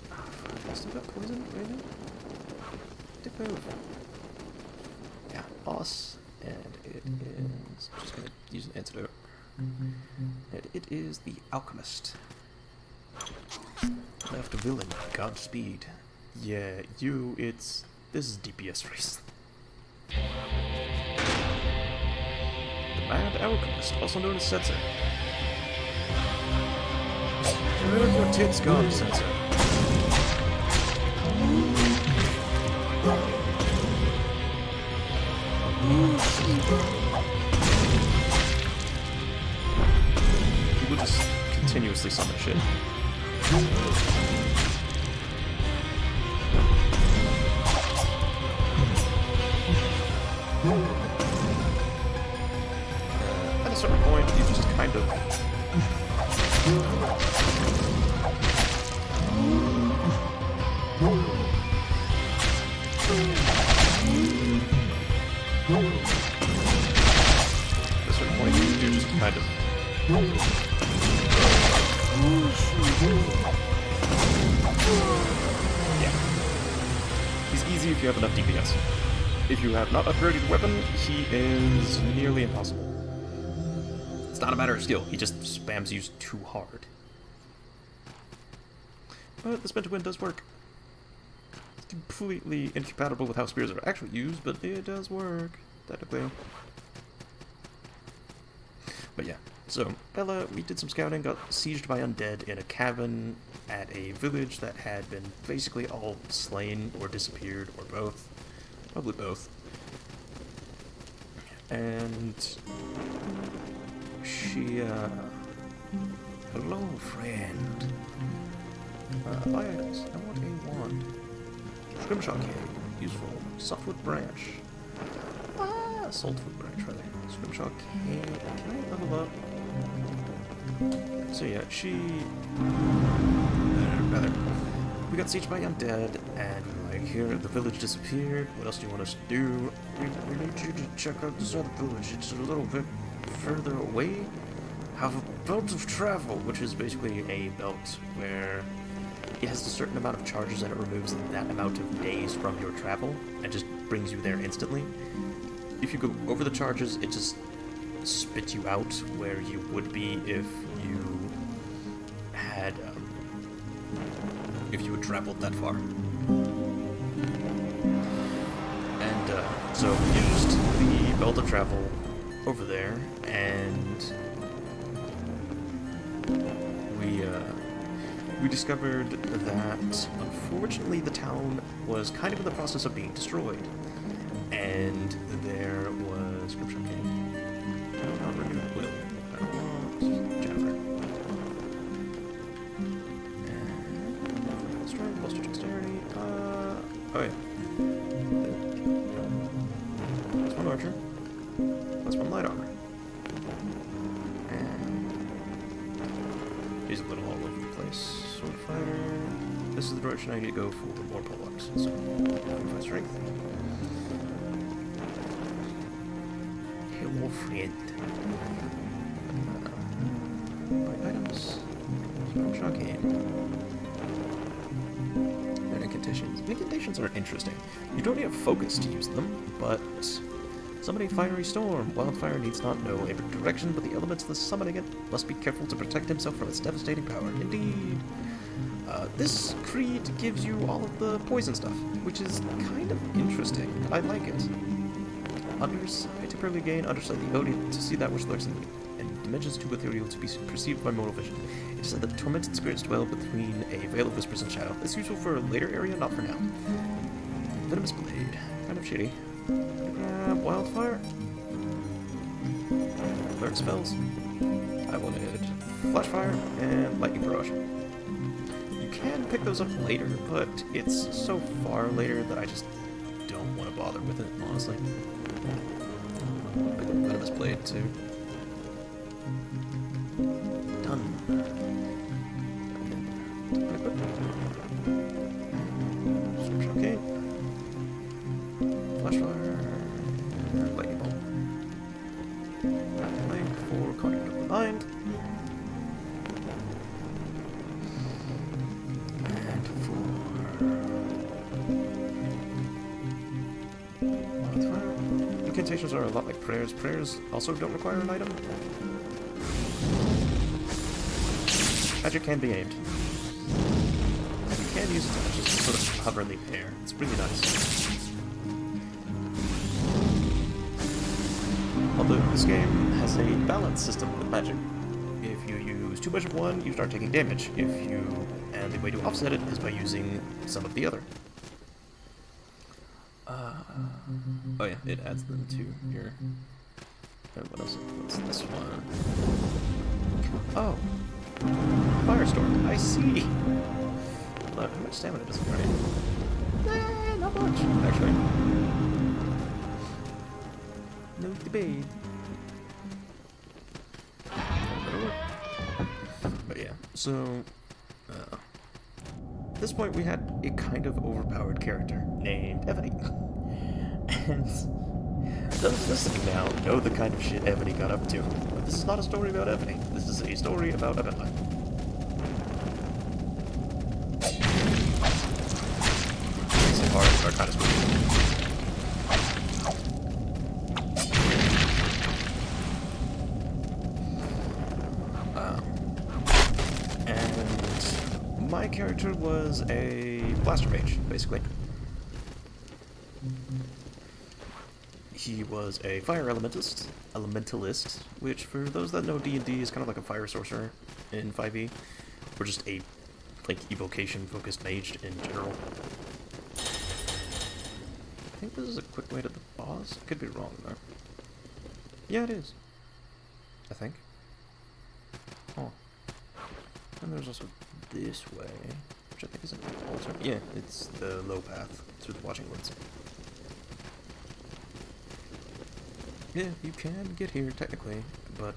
I still got poison right now? Dick move. Yeah, boss, and it is... I'm just gonna use an antidote. And it is the Alchemist. Left villain, Godspeed. Yeah, this is DPS race. The Mad Alchemist, also known as Sensor. Where have your tits gone, Sensor? He will just continuously summon shit. At a certain point, you just kind of... At a certain point, you just kind of... Yeah. He's easy if you have enough DPS. If you have not upgraded the weapon, he is nearly impossible. It's not a matter of skill, he just spams you too hard. But the spin to win does work. It's completely incompatible with how spears are actually used, but it does work, technically. But yeah, so Bella, we did some scouting, got sieged by undead in a cabin at a village that had been basically all slain or disappeared, or both. Probably both. And she, hello, friend. Buy items. I want a wand. Scrimshaw keg. Useful. Softwood branch. Saltwood branch, rather. Scrimshaw keg. Can I level up? So yeah, rather, we got sieged by undead, and like, here, the village disappeared. What else do you want us to do? We need you to check out this other village. It's a little bit further away. Have a belt of travel, which is basically a belt where it has a certain amount of charges and it removes that amount of days from your travel and just brings you there instantly. If you go over the charges, it just spits you out where you would be if you had traveled that far. And so we used the belt of travel over there, and we we discovered that, unfortunately, the town was kind of in the process of being destroyed. And there was... Scripture King. I don't want Renew Will. I don't want Jennifer. And... Strength, Bolster Dexterity. Oh yeah. That's one Archer. That's one Light Armor. He's a little all over the place. Sword Fighter. This is the direction I need to go for more pull-ups. So, 25 strength. Hello, friend. Buy items. Shocking. And incantations. Incantations are interesting. You don't need a focus to use them, but... Summoning Fiery Storm. Wildfire needs not know a direction, but the elements thus summoning it must be careful to protect himself from its devastating power. Indeed. This creed gives you all of the poison stuff, which is kind of interesting. I like it. Undersight, temporarily gain undersight the ability to see that which lurks in dimensions too ethereal to be perceived by mortal vision. It is said that tormented spirits dwell between a veil of whispers and shadow. This is useful for a later area, not for now. Venomous Blade. Kind of shitty. Grab Wildfire. Learn spells. I wanted Flashfire and Lightning Barrage. You can pick those up later, but it's so far later that I just don't want to bother with it, honestly. Pick up Venomous Blade too. Done. Okay. Flashfire. Lightning Bolt. Link for Conduct of the Mind. And for Wildfire. Incantations are a lot like prayers. Prayers also don't require an item. Magic can be aimed. And you can use it to just sort of hover in the air. It's really nice. Although this game has a balance system with magic. If you use too much of one, you start taking damage. And the way to offset it is by using some of the other. Oh yeah, it adds them to your... what else? What's this one? Oh! Firestorm, I see! Look, how much stamina does it carry? Not much, actually. No debate. But yeah, so... at this point we had a kind of overpowered character named Ebony. And those listening now know the kind of shit Ebony got up to. But this is not a story about Ebony. This is a story about Abella. These parts are kind of spooky. And my character was a blaster mage, basically. He was a fire elementalist, which for those that know D&D is kind of like a fire sorcerer in 5e, or just a like evocation-focused mage in general. I think this is a quick way to the boss. I could be wrong though. Yeah, it is. I think. Oh. And there's also this way, which I think is an altar. Yeah, it's the low path through the Watching Woods. Yeah, you can get here technically, but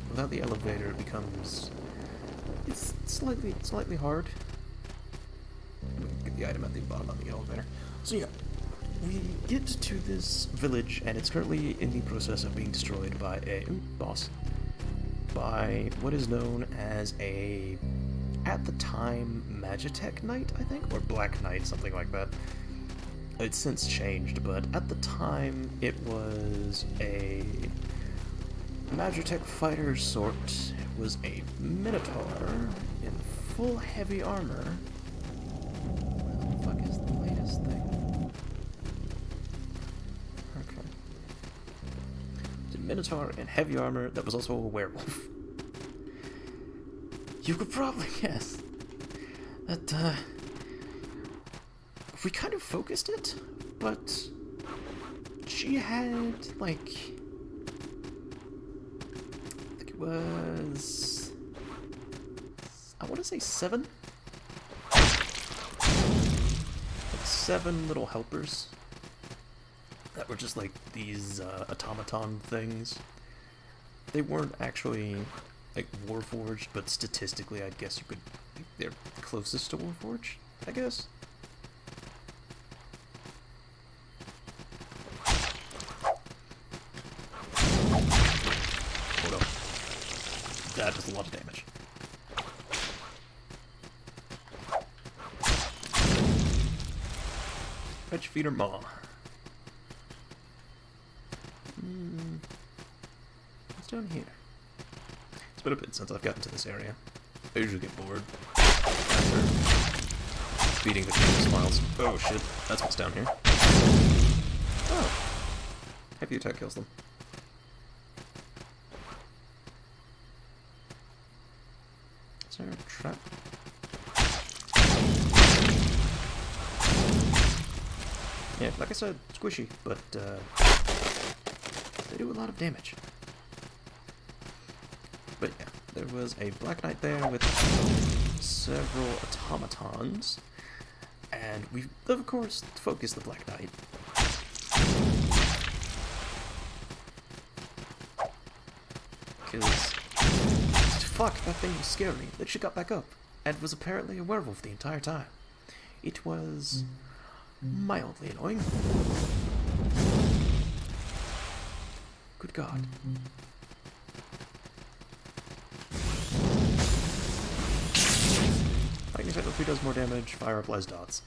without the elevator it becomes... It's slightly hard. Get the item at the bottom of the elevator. So yeah, we get to this village and it's currently in the process of being destroyed by a boss. By what is known as a, at the time, Magitech Knight, I think? Or Black Knight, something like that. It's since changed, but at the time it was a Magitech fighter sort. It was a Minotaur in full heavy armor. Where the fuck is the latest thing? Okay. It's a Minotaur in heavy armor that was also a werewolf. You could probably guess. That, we kind of focused it, but she had, like, I think it was, I want to say 7? Like 7 little helpers that were just like these automaton things. They weren't actually like Warforged, but statistically I guess you could, they're closest to Warforged, I guess. Hold up. That does a lot of damage. Fetch feeder maw. What's down here? It's been a bit since I've gotten to this area. I usually get bored after beating the king of smiles. Oh shit, that's what's down here. Oh. Heavy attack kills them. Is there a trap? Yeah, like I said, squishy, but they do a lot of damage. But yeah, there was a Black Knight there with several automatons, and we, of course, focused the Black Knight. Because, fuck, that thing was scary. Then she got back up, and was apparently a werewolf the entire time. It was mildly annoying. Good God. Lightning technically does more damage, fire applies dots.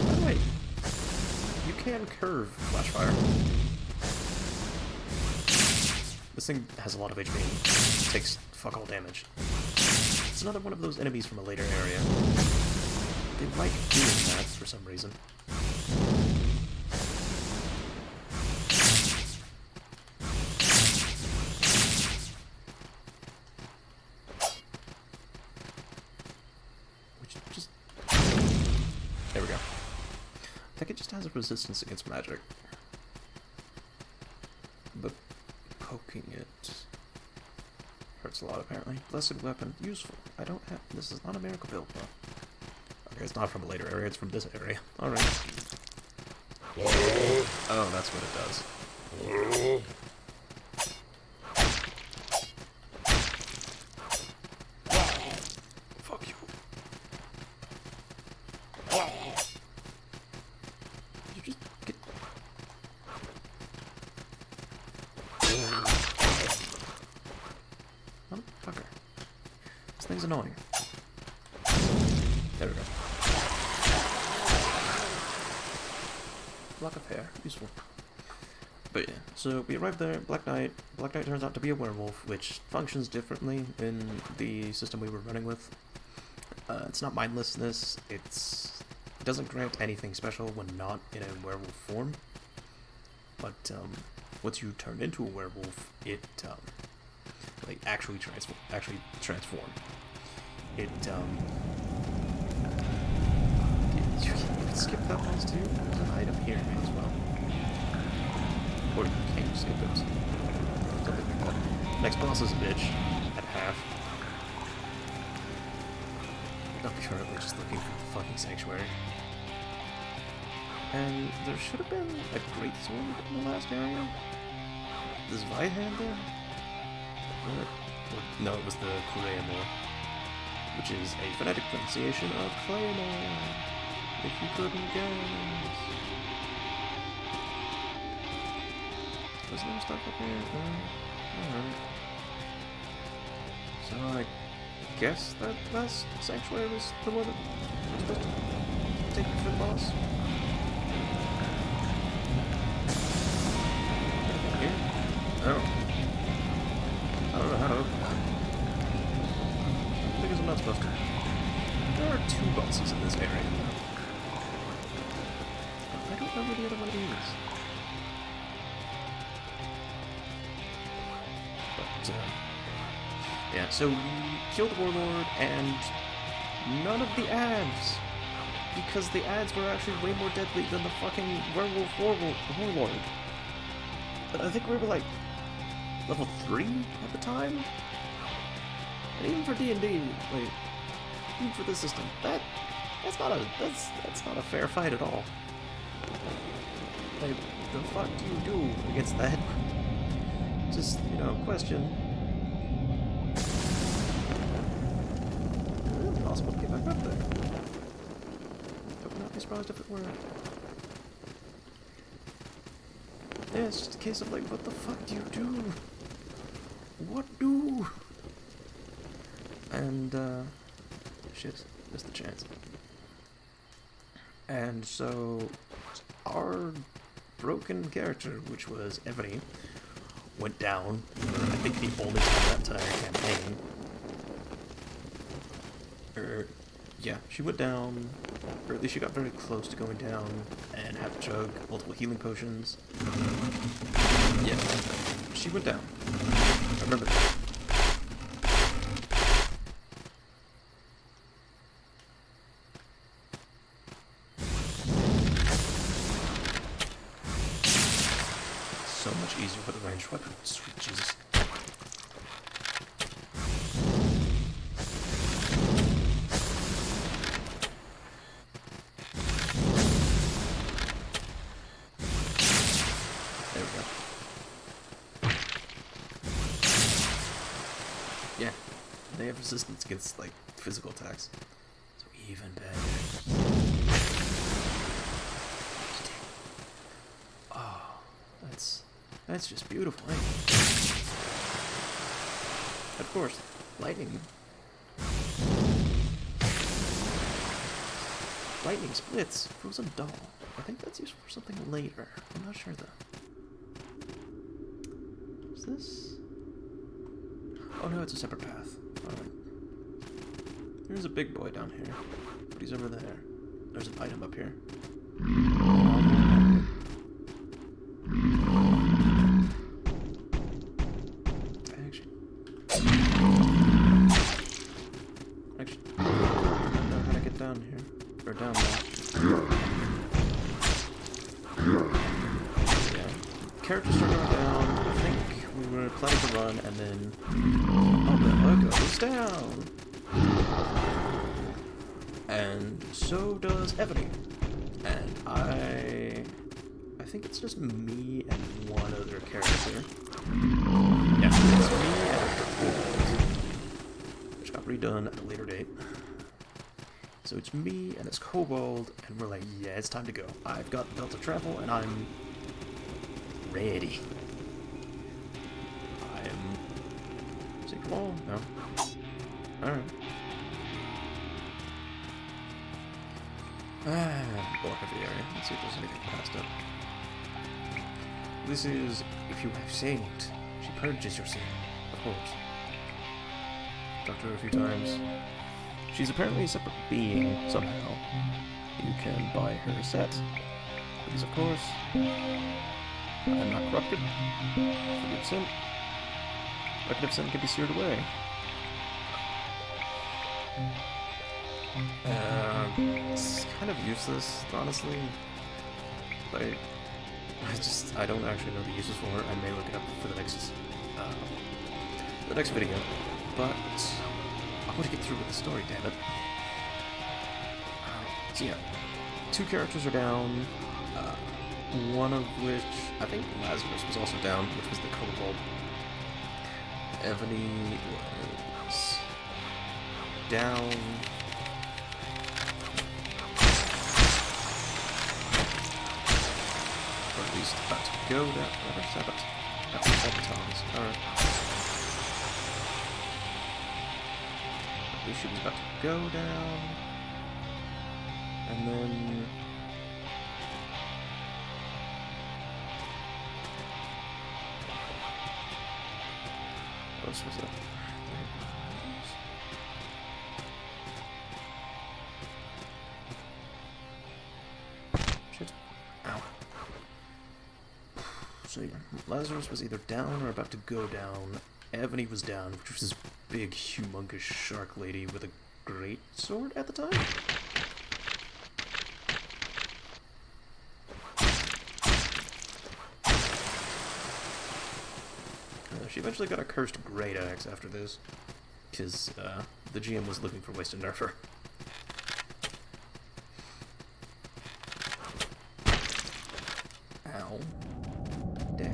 By the way, you can curve flash fire. This thing has a lot of HP and takes fuck all damage. It's another one of those enemies from a later area. They like doing that for some reason. Which just... There we go. I think it just has a resistance against magic. But poking it hurts a lot, apparently. Blessed weapon, useful. I don't have... This is not a miracle build, though. Okay, it's not from a later area, it's from this area. Alright. Oh, that's what it does. Fuck you. You just get... Motherfucker. This thing's annoying. There we go. Lock of hair. Useful. But yeah, so we arrived there, Black Knight. Black Knight turns out to be a werewolf, which functions differently in the system we were running with. It's not mindlessness, it doesn't grant anything special when not in a werewolf form. But once you turn into a werewolf, it like actually transform. It you can skip that one too. There's an item here as well. Or you can skip it. Something like that. Next boss is a bitch at half. I'm currently just looking for the fucking sanctuary. And there should have been a great sword in the last area. This Vihand there? No, it was the Claymore, which is a phonetic pronunciation of Claymore. If you couldn't guess. Was there stuff up here? Alright. So I guess that last sanctuary was the one that was supposed to take me for the boss. Here? Oh. I don't know how to open that. Because I'm not supposed to. There are 2 bosses in this area. I don't know where the other one is. But yeah, so we killed the Warlord and none of the ads. Because the ads were actually way more deadly than the fucking werewolf warlord. But I think we were like level 3 at the time? And even for D&D, like, even for this system, that's not a fair fight at all. Like, the fuck do you do against that? Just, you know, question. It's possible to get back up there. I would not be surprised if it were. Yeah, it's just a case of like, what the fuck do you do? What do? And, shit, missed the chance. And so, our broken character, which was Ebony, went down for, I think, the only time that entire campaign. Yeah, she went down, or at least she got very close to going down, and had to chug multiple healing potions. Yeah, she went down. I remember that. So much easier with a ranged weapon. Sweet Jesus. There we go. Yeah, they have resistance against, like, physical attacks. So even better. Oh, that's just beautiful, eh? Of course, lightning. Lightning splits. Frozen doll. I think that's used for something later. I'm not sure though. Is this? Oh no, it's a separate path. Alright. There's a big boy down here. But he's over there. There's an item up here. Actually, I don't know how to get down here. Or down there. Yeah. Character started down. I think we were planning to run, and then Abella goes down. And so does Ebony. And I think it's just me and one other character. Yeah, it's me and a kobold, which got redone at a later date. So it's me and this kobold, and we're like, yeah, it's time to go. I've got the belt of travel, and I'm ready. I'm... Secret wall? No. Alright. More heavy area. Let's see if there's anything passed up. This is, if you have sinned, she purges your sin, of course. Talked to her a few times. She's apparently a separate being, somehow. You can buy her a set. Because, of course, I'm not corrupted. Forgive sin. Record of sin can be seared away. It's kind of useless, honestly. Like, I don't actually know the uses for it. I may look it up for the next video. But I want to get through with the story, damn it. So yeah, 2 characters are down. One of which, I think Lazarus was also down, which was the kobold. Ebony was down. Or at least about to go down. Where's that? That's the sabotage. Alright. At least she was about to go down. And then... what else was that? Shit. Ow. So yeah, Lazarus was either down or about to go down, Ebony was down, which was this big, humongous shark lady with a great sword at the time. She eventually got a cursed great axe after this, because the GM was looking for ways to nerf her. Ow. Dick.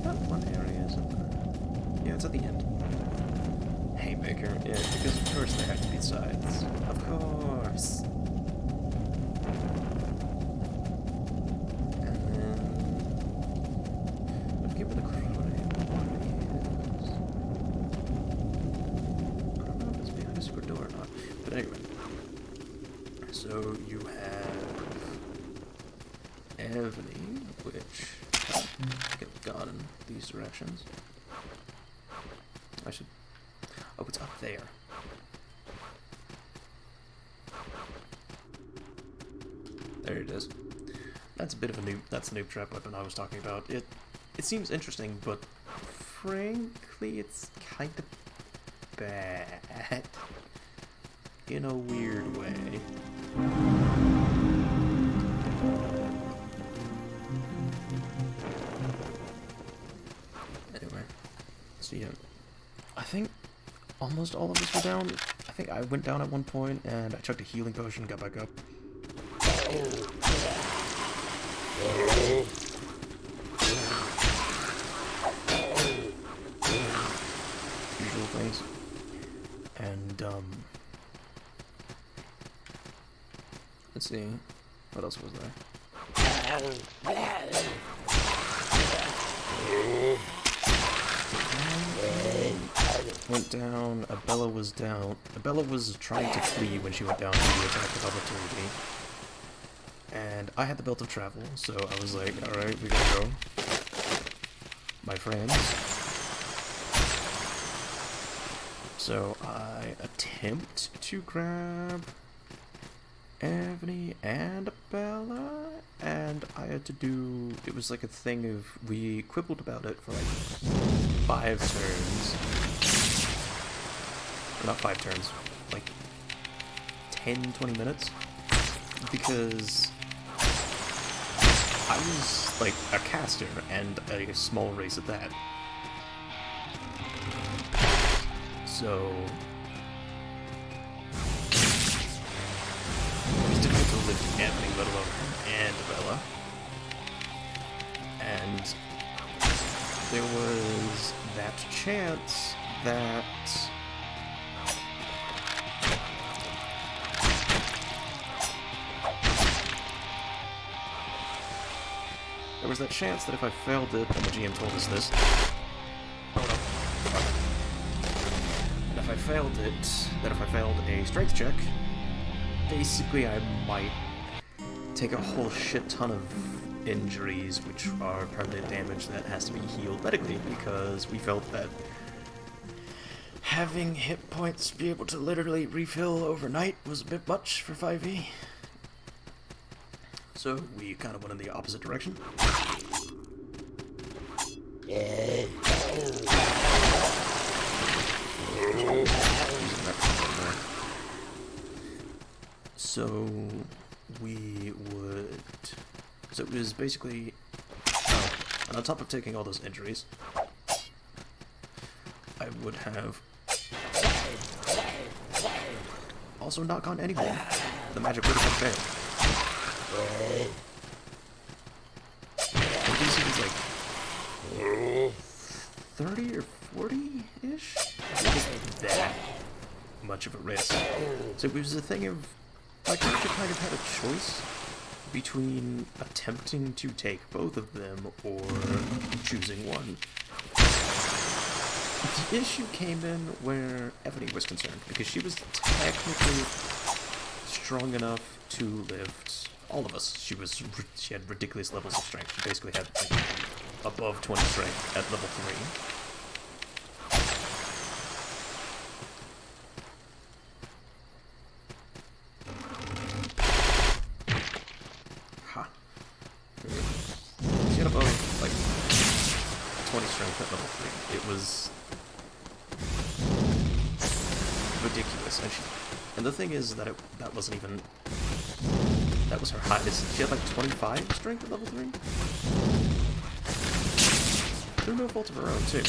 That one area is up there. Yeah, it's at the end. Haymaker. Yeah, because of course there had to be sides. Of course. Anyway, so you have Ebony, which get gone in these directions. I should. Oh, it's up there. There it is. That's a bit of a noob. That's the noob trap weapon I was talking about. It seems interesting, but frankly, it's kind of bad. In a weird way. Anyway, so yeah, I think almost all of us were down. I think I went down at one point and I chucked a healing potion, got back up. Usual things. And let's see, what else was there? Went down, Abella was down. Abella was trying to flee when she went down to the attack of opportunity. And I had the belt of travel, so I was like, alright, we gotta go. My friends. So I attempt to grab Ebony and Abella, and I had to do, it was like a thing of, we quibbled about it for like 5 turns, or not 5 turns, like 10-20 minutes, because I was like a caster and a small race at that. So it's difficult to lift Anthony, let alone and Abella. And there was that chance that if I failed it, and the GM told us this. If I failed it, that if I failed a strength check, basically I might take a whole shit ton of injuries, which are permanent damage that has to be healed medically, because we felt that having hit points be able to literally refill overnight was a bit much for 5e. So we kind of went in the opposite direction. So we would. So it was basically. Oh, and on top of taking all those injuries, I would have also not gone anywhere. The magic would have been failed. This is like 30 or 40-ish? It wasn't that much of a risk. So it was a thing of, my character kind of had a choice between attempting to take both of them or choosing one. The issue came in where Ebony was concerned, because she was technically strong enough to lift all of us. She had ridiculous levels of strength. She basically had like above 20 strength at level 3. level 3. It was ridiculous. And the thing is that that wasn't even... That was her highest. She had like 25 strength at level 3? Through no fault of her own, too.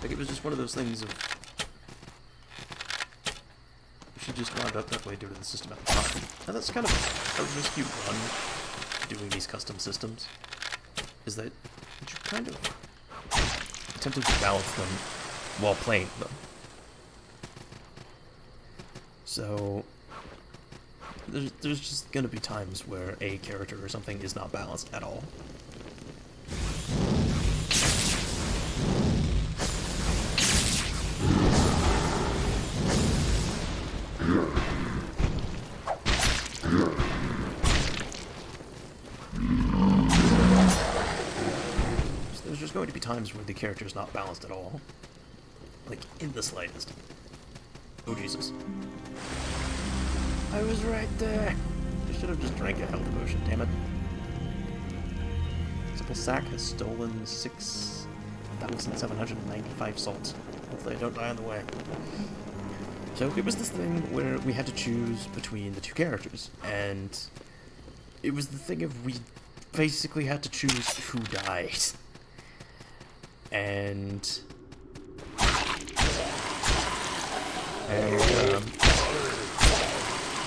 Like, it was just one of those things of... She just wound up that way due to the system at the time. And that's kind of a risky run, doing these custom systems, is that you kind of attempting to balance them while playing them. So, there's just going to be times where a character or something is not balanced at all. There's just going to be times where the character is not balanced at all. Like, in the slightest. Oh, Jesus. I was right there. I should have just drank a health potion, damn it. Simple Sack has stolen 6,795 salt. Hopefully I don't die on the way. So it was this thing where we had to choose between the two characters, and it was the thing of we basically had to choose who died. And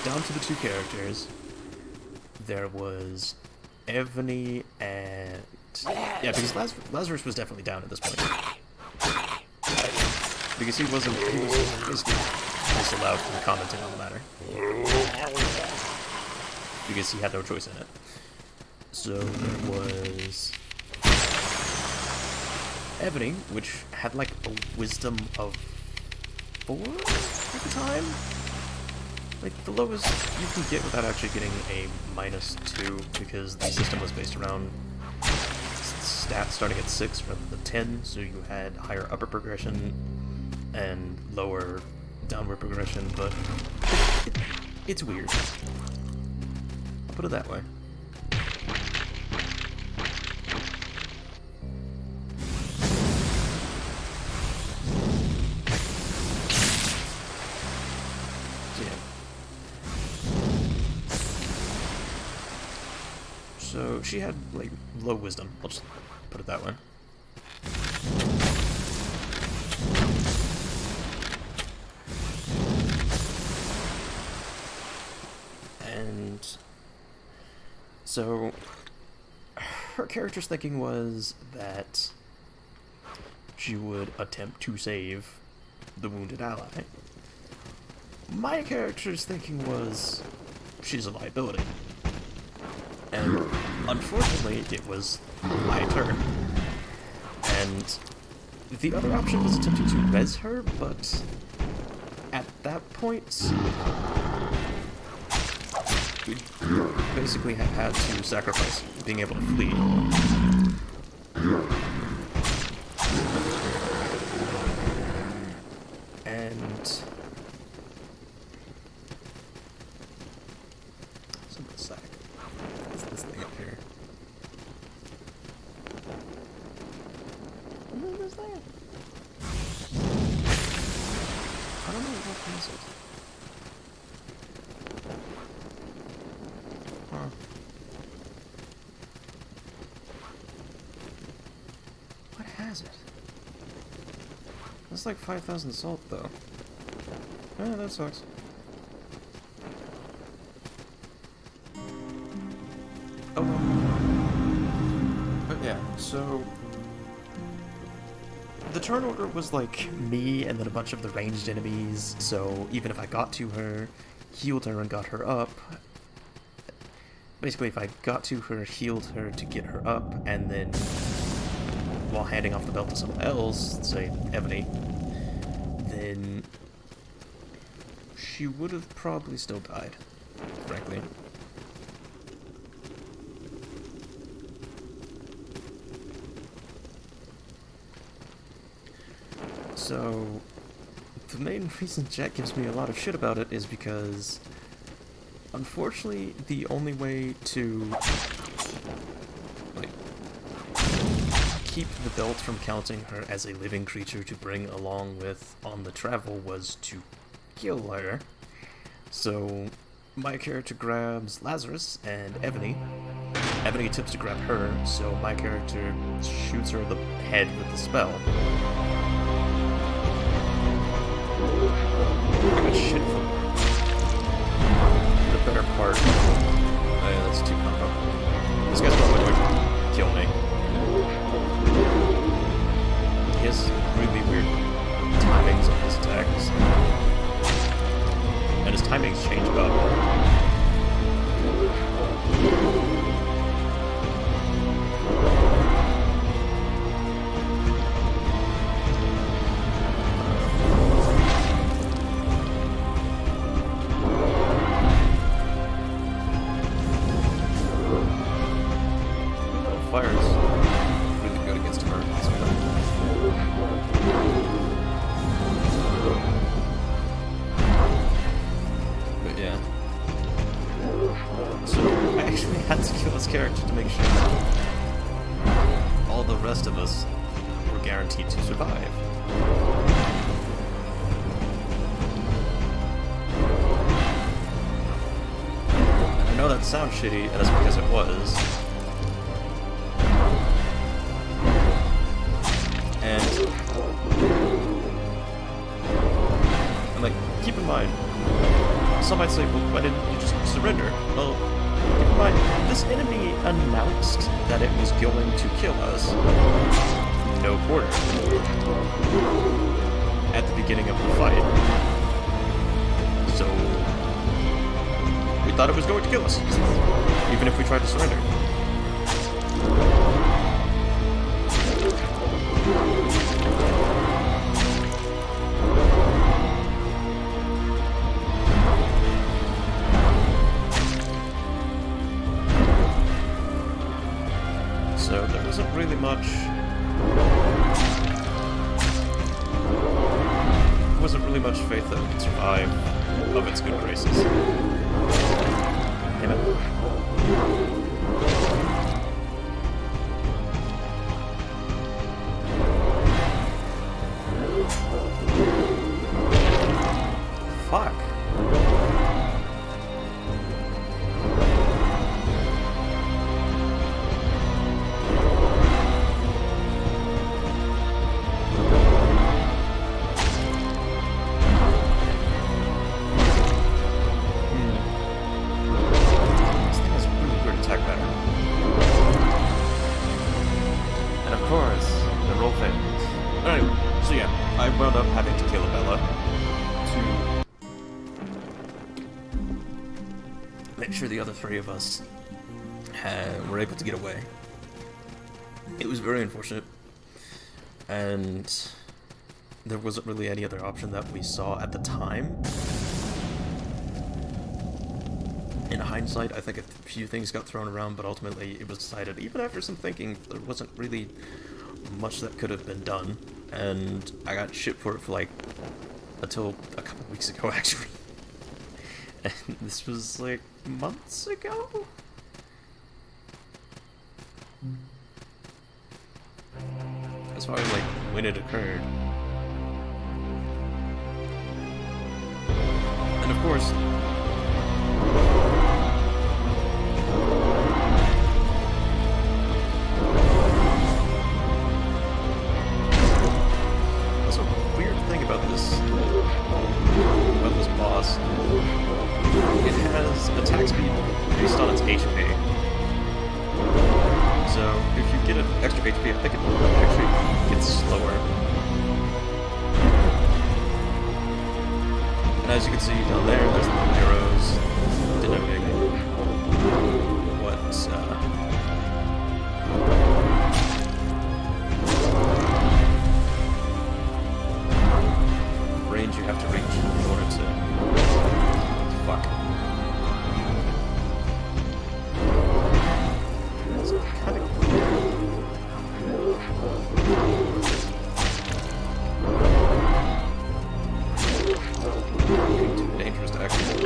down to the two characters, there was Ebony and... Yeah, because Lazarus was definitely down at this point. Because he was basically disallowed from commenting on the matter. Because he had no choice in it. So there was Ebony, which had like a wisdom of 4 at the time? Like, the lowest you can get without actually getting a -2, because the system was based around stats starting at 6 rather than 10, so you had higher upper progression and lower downward progression, but it's weird. I'll put it that way. So she had, like, low wisdom. I'll just put it that way. And so her character's thinking was that she would attempt to save the wounded ally. My character's thinking was she's a liability. And unfortunately, it was my turn. And the other option was attempting to res her, but at that point, we basically have had to sacrifice being able to flee. And simple sack. What's this thing up here? What is this thing? I don't know what is it. Huh. What has it? That's like 5,000 salt, though. Oh, that sucks. Oh, well. But yeah, so the turn order was like me and then a bunch of the ranged enemies, so even if I got to her, healed her, and got her up, basically if I got to her, healed her to get her up, and then while handing off the belt to someone else, say Ebony, then she would have probably still died, frankly. So, the main reason Jack gives me a lot of shit about it is because, unfortunately, the only way to, like, keep the belt from counting her as a living creature to bring along with on the travel was to kill her. So my character grabs Lazarus and Ebony. Ebony tips to grab her, so my character shoots her in the head with the spell. I got shit for the better part. Oh yeah, that's too combo. This guy's probably going to kill me. He has really weird timings on his attacks. And his timings change up. Fire's really good against her. But yeah. So I actually had to kill this character to make sure that all the rest of us were guaranteed to survive. And I know that sounds shitty, and that's because it was. And like, keep in mind, some might say, well, why didn't you just surrender? Well, keep in mind, this enemy announced that it was going to kill us. No quarter. At the beginning of the fight. So, we thought it was going to kill us. Even if we tried to surrender. So there wasn't really much. There wasn't really much faith that we could survive of its good graces. Amen. Fuck. This thing has a really weird attack pattern. And of course, the roll failed. Anyway, so yeah, I wound up having to kill Abella to make sure the other three of us were able to get away. It was very unfortunate, and there wasn't really any other option that we saw at the time. In hindsight, I think a few things got thrown around, but ultimately it was decided, even after some thinking, there wasn't really much that could have been done, and I got shit for it for like until a couple weeks ago, actually. And this was like months ago? As far as like when it occurred. And of course, that's a weird thing about this boss. It has attack speed based on its HP. So if you get an extra HP, I think it actually gets slower. And as you can see down there, there's the arrows denoting what range you have to reach in order to fuck. It's kind of getting too dangerous to actually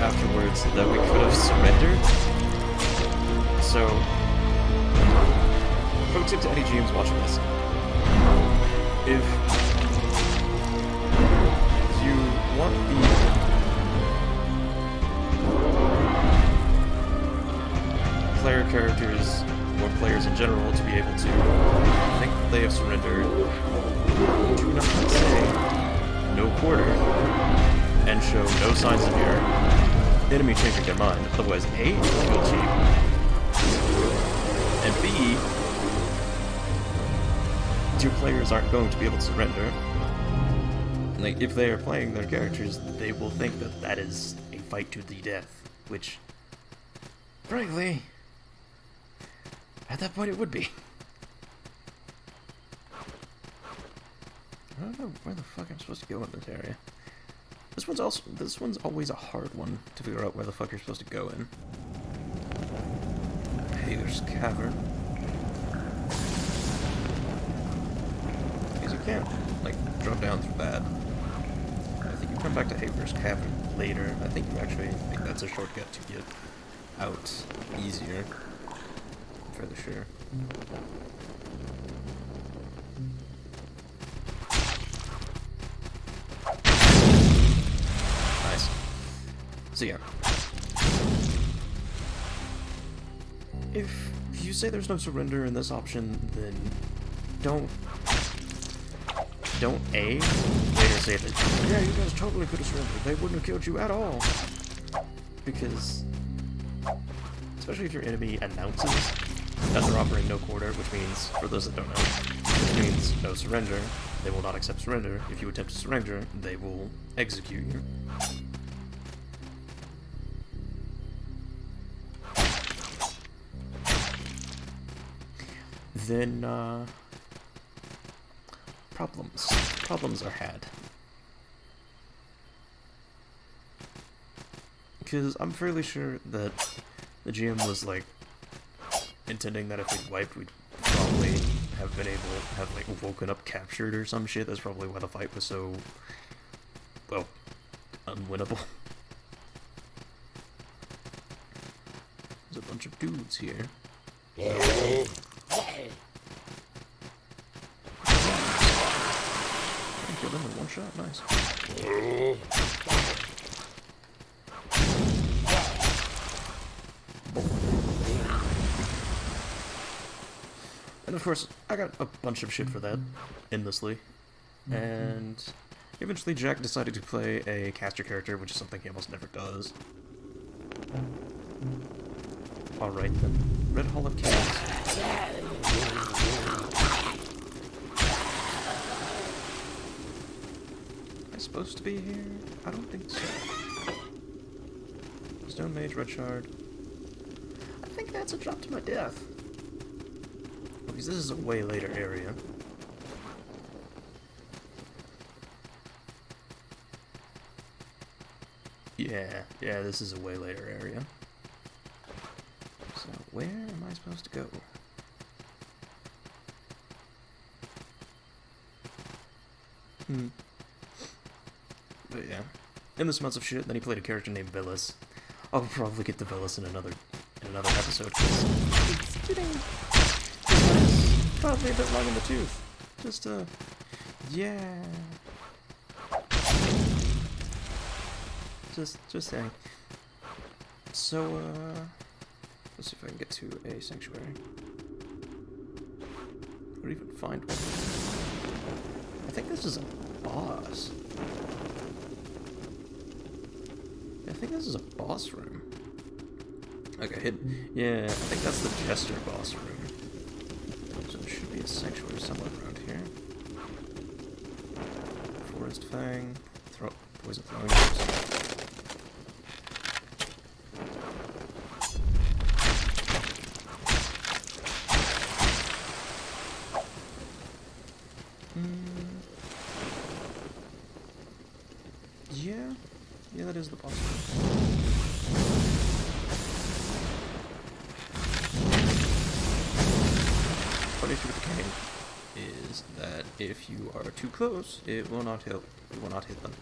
afterwards that we could have surrendered. So, pro tip to any GMs watching this: if you want the player characters or players in general to be able to think they have surrendered, do not say no quarter and show no signs of your enemy changing their mind. Otherwise, A, you'll feel cheap, and B, your players aren't going to be able to surrender. Like, if they are playing their characters, they will think that that is a fight to the death, which, frankly, at that point it would be. I don't know where the fuck I'm supposed to go in this area. This one's always a hard one to figure out where the fuck you're supposed to go in. Hager's Cavern. Because you can't, like, drop down through that. I think you come back to Hager's Cavern later. I think that's a shortcut to get out easier. I'm fairly sure. Nice. So yeah. If you say there's no surrender in this option, then don't A, later say that, yeah, you guys totally could have surrendered. They wouldn't have killed you at all. Because, especially if your enemy announces that they're offering no quarter, which means, for those that don't know, which means no surrender, they will not accept surrender. If you attempt to surrender, they will execute you. Then, Problems are had. Because I'm fairly sure that the GM was, like, intending that if we'd wiped, we'd probably have been able to have, like, woken up captured or some shit. That's probably why the fight was so, well, unwinnable. There's a bunch of dudes here. Kill them in one shot, nice. And of course, I got a bunch of shit for that, endlessly. And eventually Jack decided to play a caster character, which is something he almost never does. Alright then, Red Hall of Chaos. Supposed to be here? I don't think so. Stone Mage, Red Shard. I think that's a drop to my death. Because this is a way later area. Yeah, this is a way later area. So, where am I supposed to go? But yeah, endless amounts of shit. Then he played a character named Villas. I'll probably get the Villas in another episode. It's getting probably a bit long in the tooth. Yeah. Just saying. So let's see if I can get to a sanctuary. Or even find one. I think this is a boss. I think this is a boss room. Okay, hidden. Yeah, I think that's the Jester boss room. So there should be a sanctuary somewhere around here. Forest Fang. Poison throwing knives. Yeah, that is the boss room. Funny issue with the cane is that if you are too close, it will not help. It will not hit them.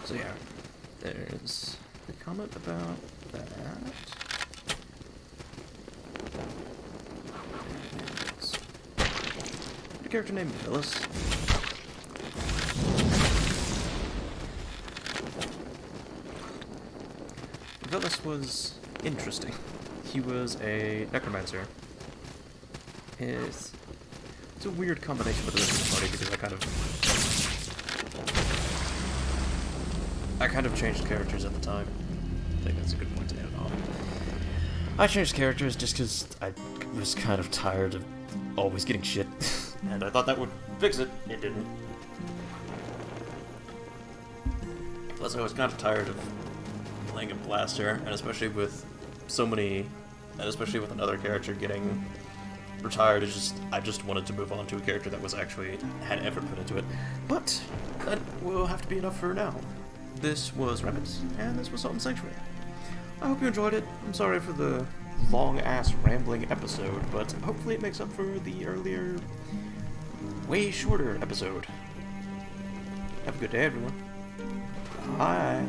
So yeah, there's the comment about that. A character named Phyllis. Phyllis was interesting. He was a necromancer. It's a weird combination with the rest of the party because I kind of changed characters at the time. I think that's a good point to end on. I changed characters just because I was kind of tired of always getting shit, and I thought that would fix it. It didn't. Plus, I was kind of tired of playing a blaster, and especially with another character getting retired, I just wanted to move on to a character that was actually had effort put into it. But that will have to be enough for now. This was Rabbits, and this was Salt and Sanctuary. I hope you enjoyed it. I'm sorry for the long-ass rambling episode, but hopefully it makes up for the earlier, way shorter episode. Have a good day, everyone. Bye.